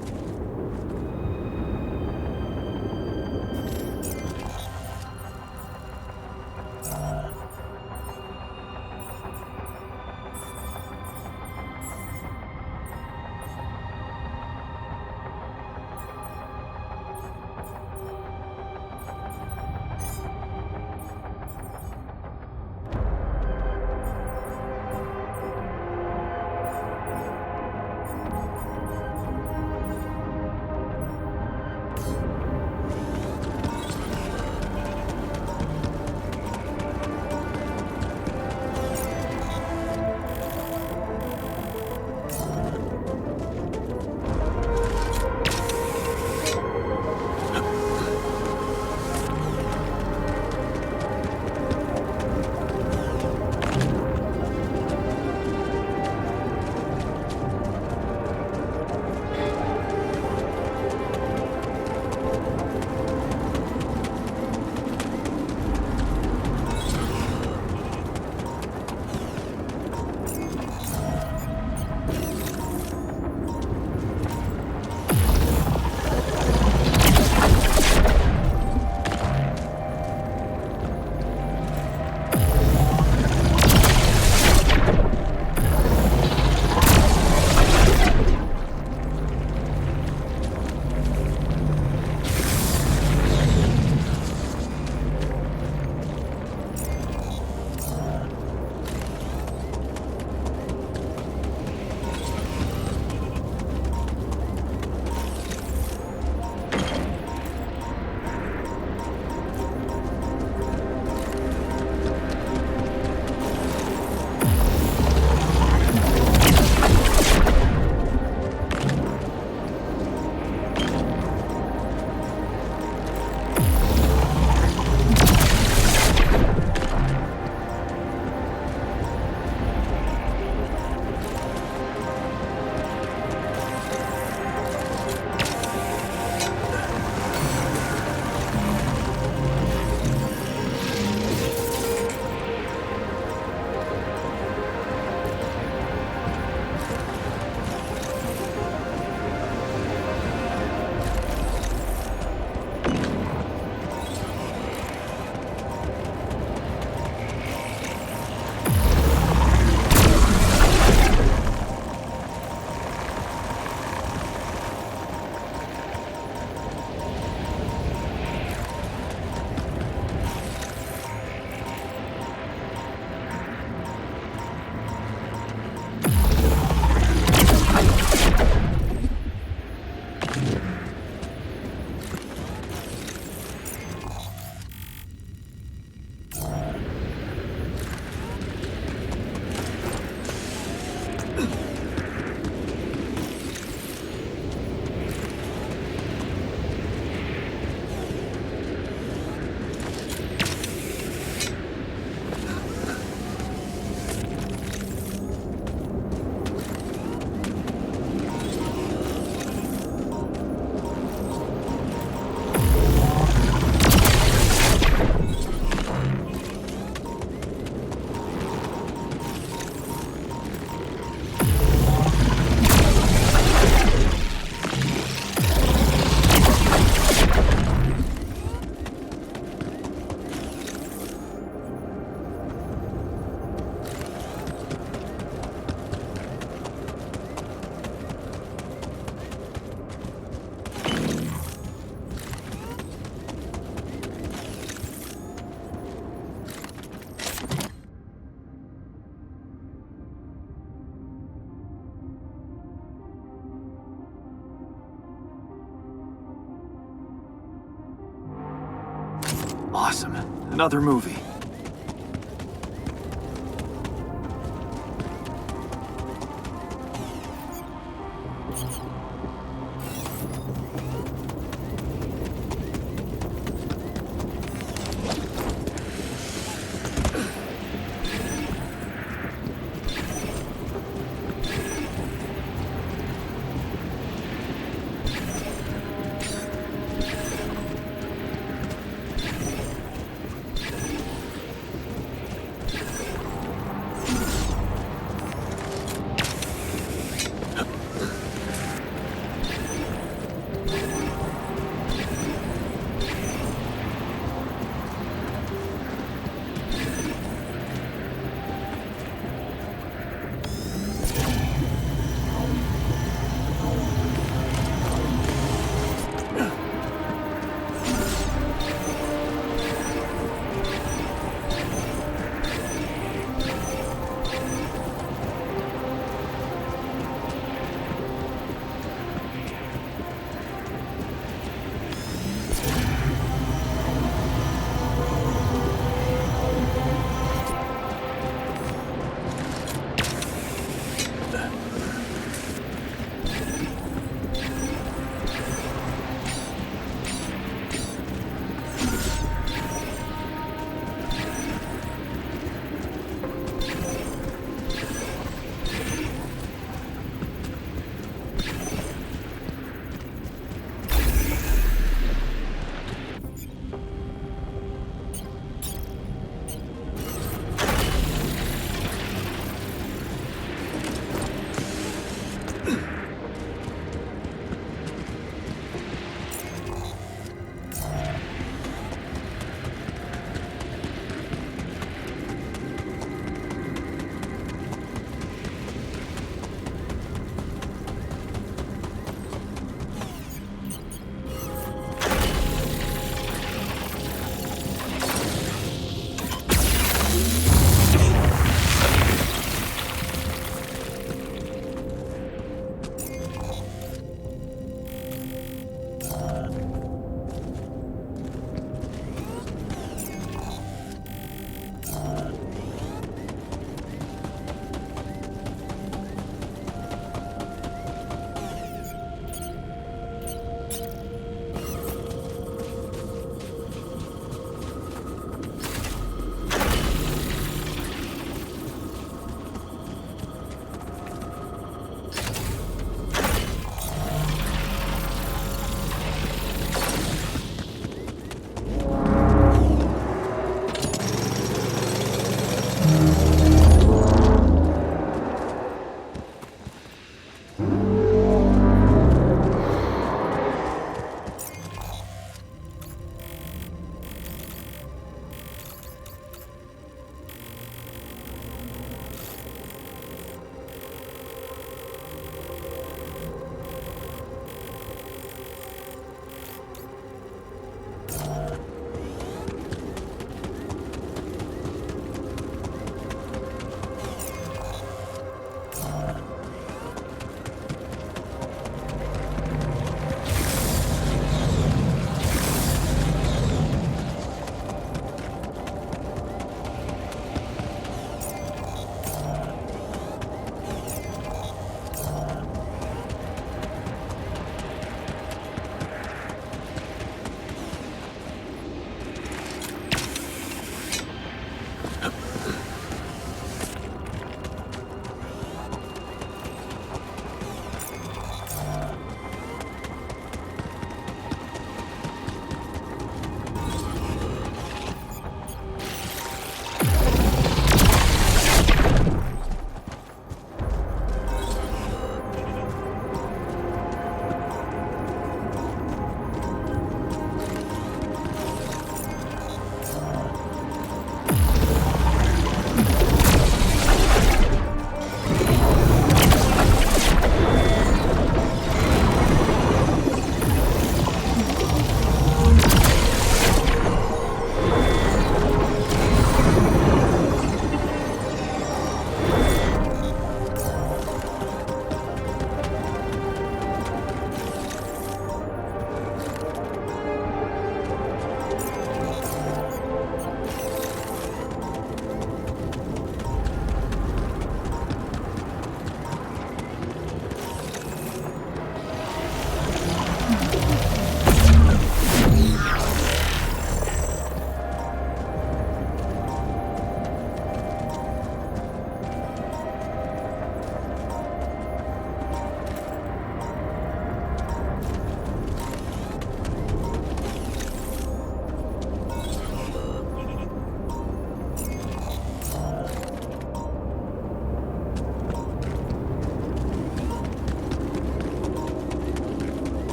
Awesome. Another movie.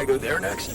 I go there next?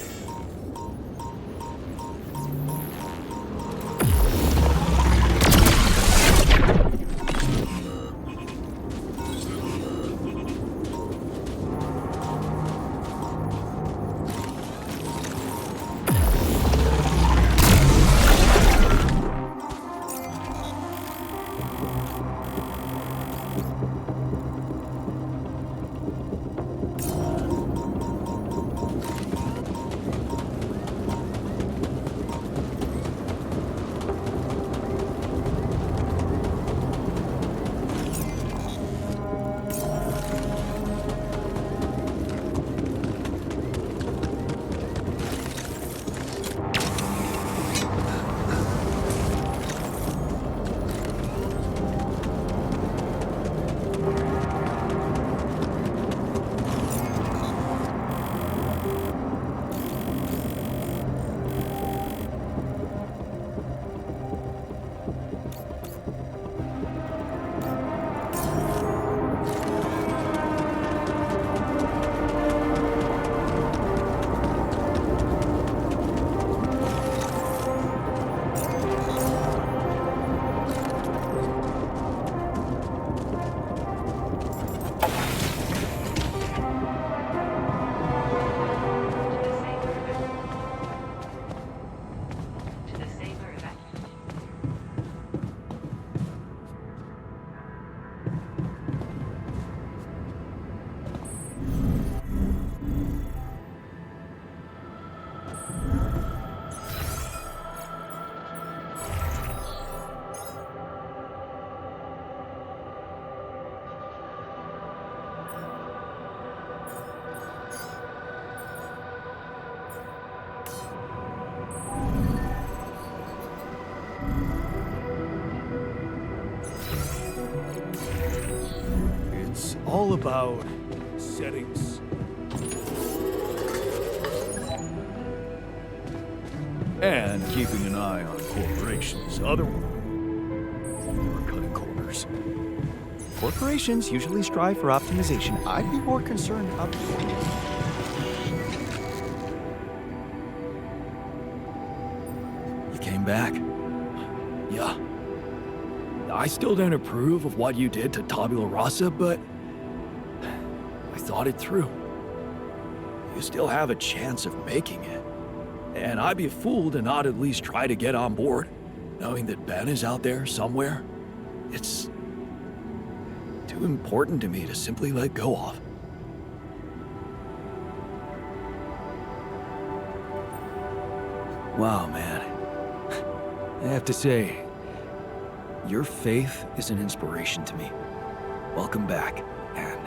It's all about settings. And keeping an eye on corporations. Otherwise, we're cutting corners. Corporations usually strive for optimization. I'd be more concerned about... You came back? Yeah. I still don't approve of what you did to Tabula Rasa, but I thought it through. You still have a chance of making it. And I'd be a fool to not at least try to get on board, knowing that Ben is out there somewhere. It's too important to me to simply let go of. Wow, man. I have to say, your faith is an inspiration to me. Welcome back, and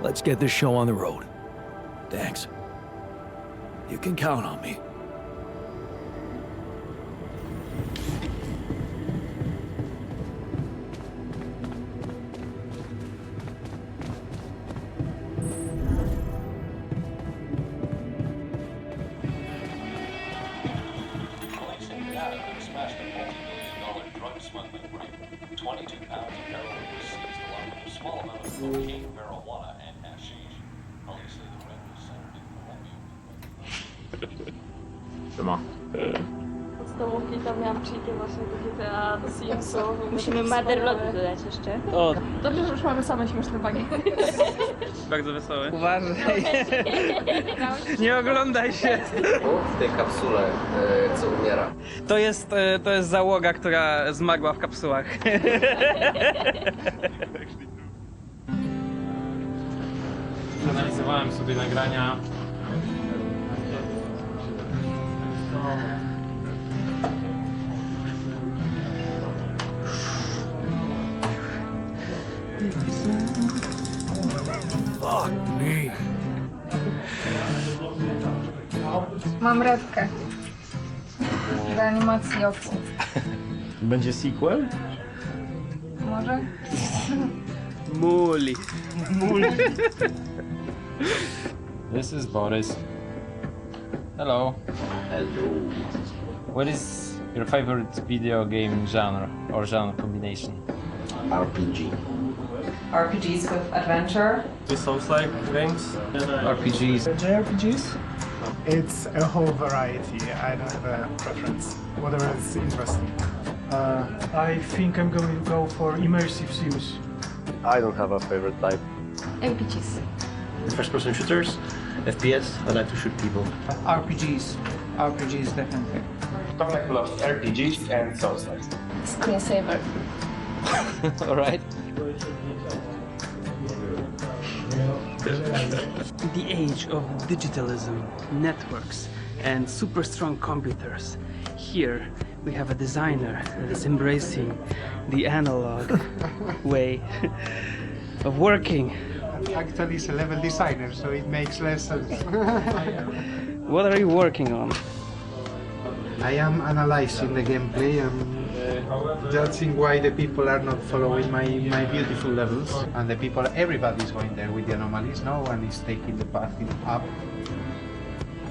let's get this show on the road. Thanks. You can count on me. Smashed a multi-million-dollar drug smuggling ring. 22 pounds of heroin was seized along with a small amount of cocaine, marijuana, and hashish. Police say the ring was centered in Colombia. Siema. Podstawówki tam miałam cheaty właśnie do GTA, do Simsów. Musimy Motherlotu dodać jeszcze. O, Dobrze, że już mamy same śmieszne bagi. bardzo wesoły. Uważaj. Nie oglądaj się. W tej kapsule, co umiera. To jest załoga, która zmarła w kapsułach. Analizowałem sobie nagrania. Fuck me. Mam rewkę. Do animacji oczu. Będzie sequel? Może? Muli. This is Boris. Hello. Hello. What is your favorite video game genre or genre combination? RPG. RPGs with adventure. Souls-like games. RPGs. JRPGs? It's a whole variety. I don't have a preference. Whatever is interesting. I think I'm going to go for immersive sims. I don't have a favorite type. MPGs. First-person shooters, FPS. I like to shoot people. RPGs. RPGs, definitely. Tomek loves RPGs and Souls-like. Screensaver. Alright. The age of digitalism, networks, and super strong computers. Here we have a designer that is embracing the analog way of working. Actually, it's a level designer, so it makes less sense. What are you working on? I am analyzing the gameplay and judging why the people are not following my beautiful levels. And the people, everybody is going there with the anomalies. No one is taking the path up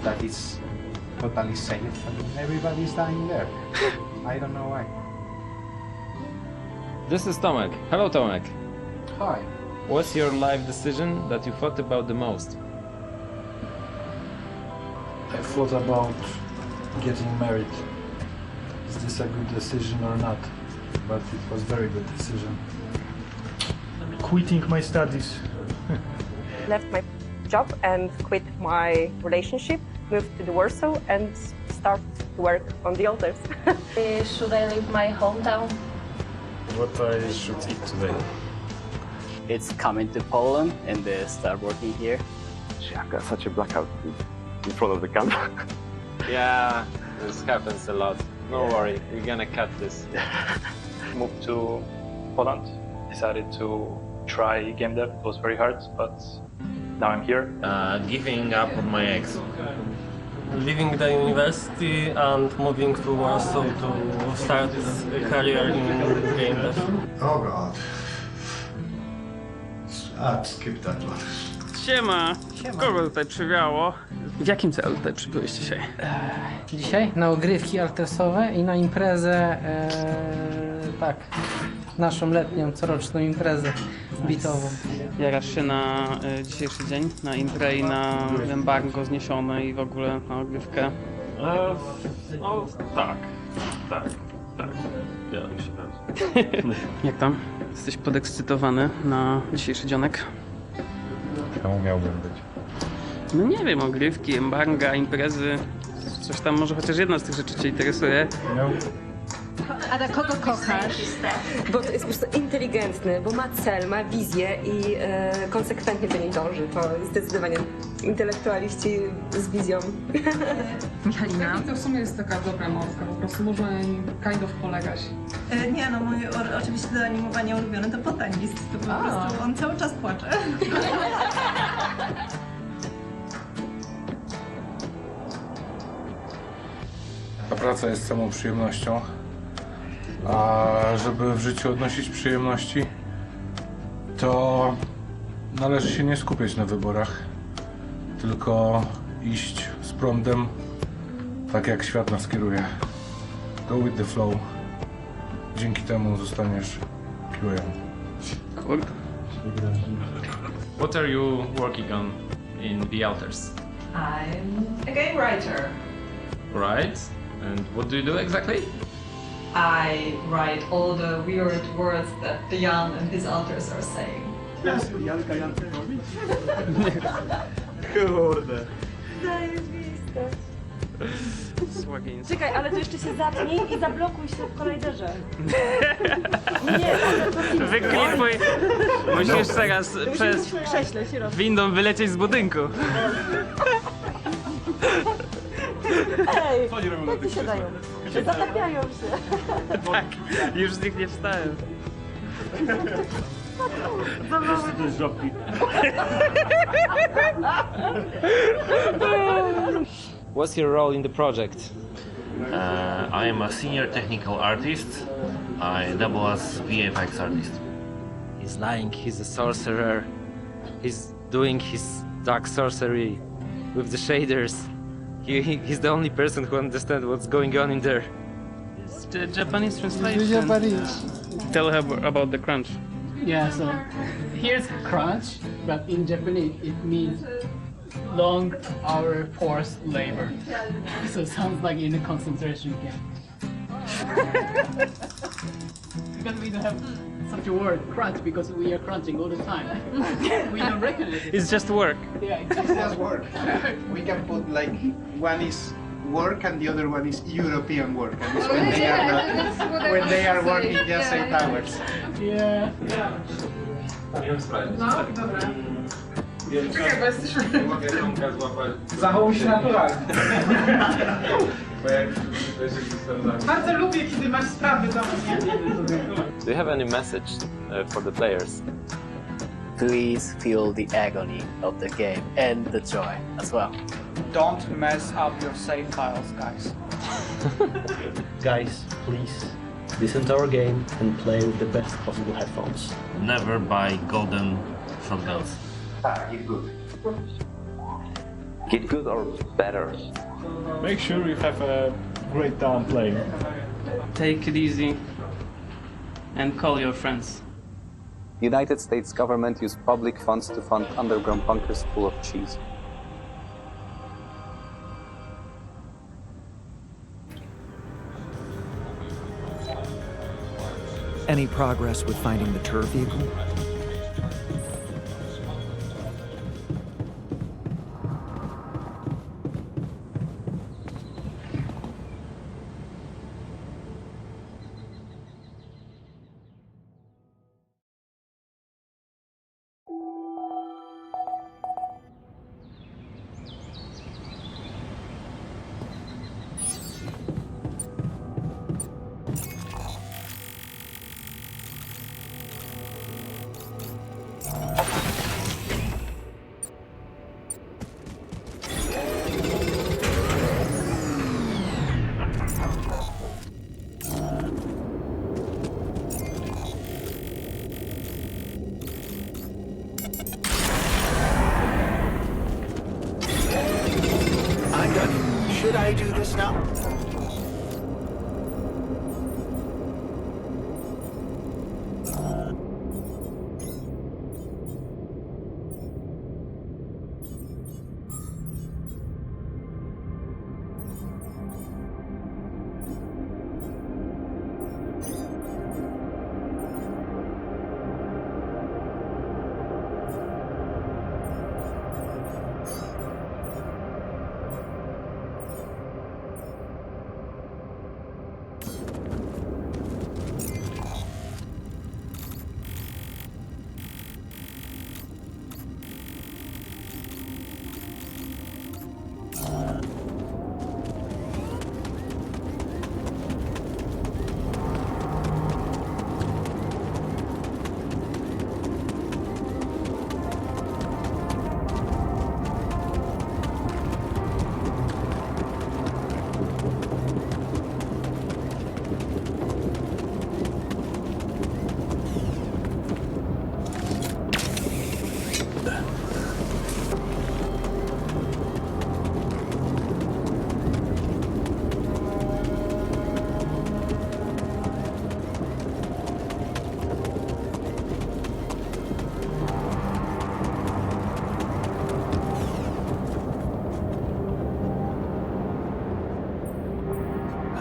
that is totally safe. And everybody is dying there. I don't know why. This is Tomek. Hello, Tomek. Hi. What's your life decision that you thought about the most? I thought about getting married. Is this a good decision or not? But it was very good decision. Quitting my studies. Left my job and quit my relationship, moved to the Warsaw and start to work on the altars. Should I leave my hometown? What I should eat today? It's coming to Poland and start working here. I've got such a blackout in front of the camera. Yeah, this happens a lot. No worry, we're gonna cut this. Moved to Poland, decided to try game dev. It was very hard, but now I'm here. Giving up on my ex. Leaving the university and moving to Warsaw to start a career in game dev. Oh God. Skip that one. Siema! Kogo tutaj przywiało? W jakim celu tutaj przybyłeś dzisiaj? Dzisiaj na ogrywki artesowe i na imprezę, tak, naszą letnią, coroczną imprezę bitową. Jarasz się na dzisiejszy dzień, na imprę i na embargo zniesione i w ogóle na ogrywkę? No tak. Ja się bardzo. Jak tam? Jesteś podekscytowany na dzisiejszy dzionek? Czemu miałbym być? No nie wiem, ogrywki, embarga, imprezy. Coś tam, może chociaż jedna z tych rzeczy cię interesuje. Ada, kogo kochasz? Bo to jest po prostu inteligentny, bo ma cel, ma wizję i konsekwentnie do niej dąży. To jest zdecydowanie intelektualiści z wizją. Michalina? To w sumie jest taka dobra małpka, po prostu można kind of polegać. Nie no, mój oczywiście do animowania ulubiony to Botanist. To po prostu on cały czas płacze. Ta praca jest samą przyjemnością, a żeby w życiu odnosić przyjemności, to należy się nie skupiać na wyborach, tylko iść z prądem, tak jak świat nas kieruje. Go with the flow. Dzięki temu zostaniesz QA. Kurde. What are you working on in The Alters? I'm a game writer. Right? And what do you do exactly? I write all the weird words that Jan and his alters are saying. Kurde. Zajebiste. Słagiński. Czekaj, ale to jeszcze się zapnij i zablokuj się w kolejderze. Nie, to Wyklipuj. Musisz teraz przez w krześle się robi. windą wylecieć z budynku. Ej, jak ci się dają? Zatapiają się. Tak, już z nich nie wstałem. What's your role in the project? I am a senior technical artist. I double as VFX artist. He's lying, he's a sorcerer. He's doing his dark sorcery with the shaders. He's the only person who understands what's going on in there. It's the Japanese translation. Japanese. Tell her about the crunch. Yeah, so here's crunch, but in Japanese it means long hour forced labor. So it sounds like in a concentration camp. Because we don't have such a word, crunch, because we are crunching all the time. We don't recognize it. It's just work. Yeah, it's Just work. We can put like one is work and the other one is European work. And it's when they are not, when they are working just 8 hours. Yeah. Zachowuj się naturalnie. Bardzo lubię, kiedy masz sprawy do mnie. Do you have any message for the players? Please feel the agony of the game and the joy as well. Don't mess up your save files, guys. Guys, please listen to our game and play with the best possible headphones. Never buy golden shotguns. Get good. Get good or better. Make sure you have a great time playing. Take it easy and call your friends. United States government used public funds to fund underground bunkers full of cheese. Any progress with finding the turf vehicle? Should I do this now?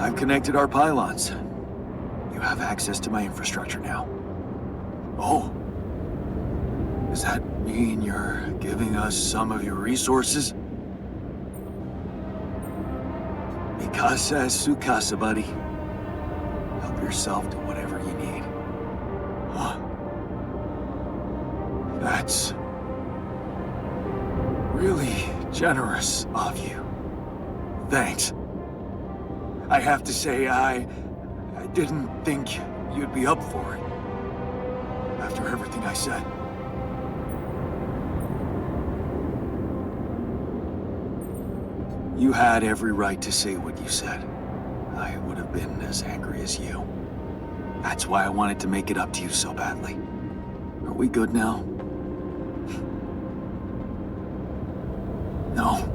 I've connected our pylons. You have access to my infrastructure now. Oh. Does that mean you're giving us some of your resources? Mikasa es su casa, buddy. Help yourself to whatever you need. Huh. That's really generous of you. Thanks. I have to say, I didn't think you'd be up for it. After everything I said. You had every right to say what you said. I would have been as angry as you. That's why I wanted to make it up to you so badly. Are we good now? No.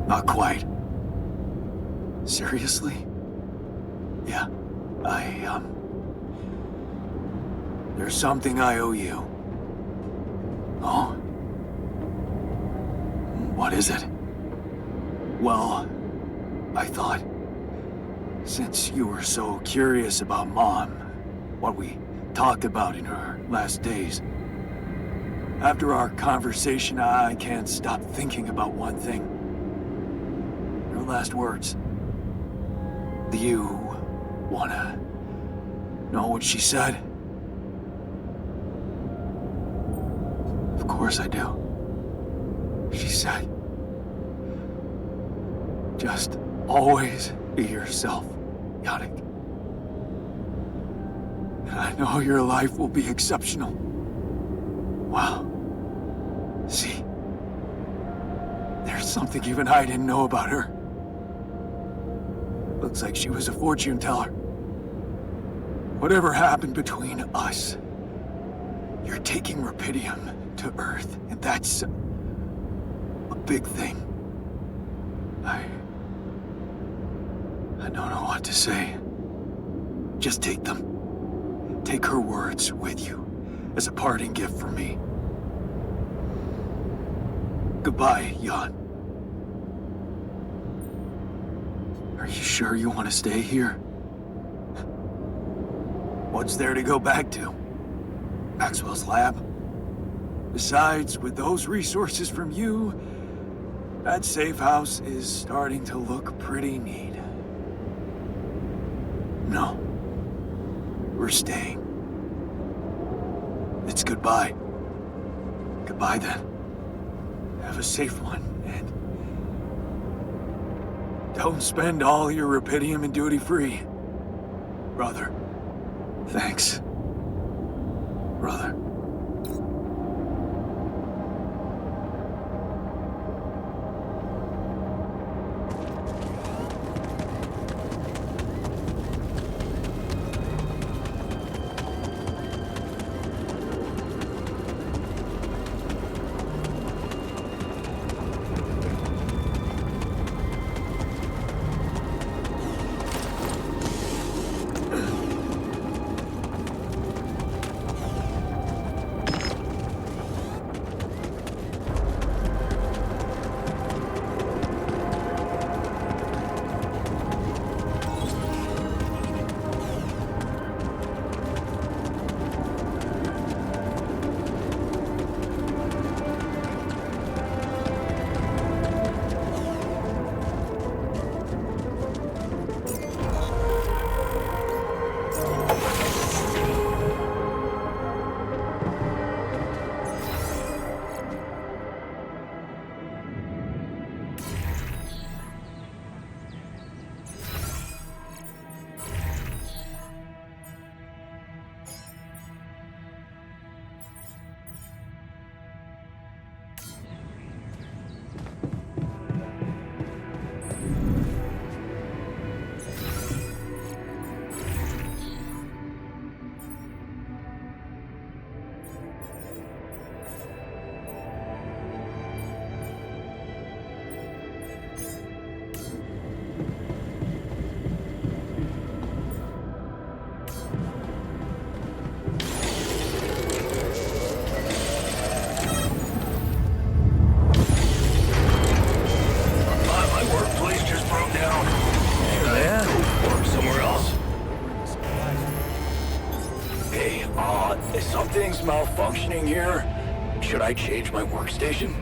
Not quite. Seriously? Yeah, There's something I owe you. Oh? What is it? Well, I thought, since you were so curious about Mom, what we talked about in her last days, after our conversation, I can't stop thinking about one thing. Her last words. Do you wanna know what she said? Of course I do. She said, just always be yourself, Yannick. And I know your life will be exceptional. Wow. See, there's something even I didn't know about her. Looks like she was a fortune teller. Whatever happened between us, you're taking Rapidium to Earth, and that's a big thing. I don't know what to say. Just take them. Take her words with you as a parting gift from me. Goodbye, Jan. Are you sure you want to stay here? What's there to go back to? Maxwell's lab? Besides, with those resources from you, that safe house is starting to look pretty neat. No. We're staying. It's goodbye. Goodbye then. Have a safe one, and don't spend all your Rapidium in duty-free. Brother. Thanks. Brother. Something's malfunctioning here. Should I change my workstation?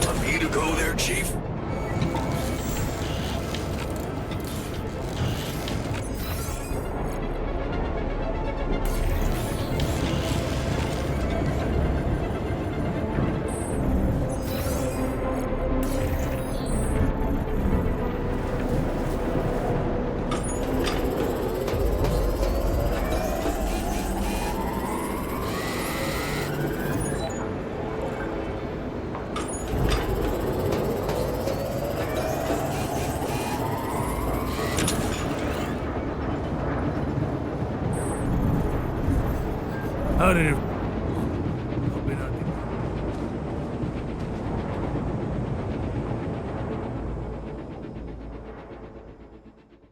Want me to go there, Chief? competitive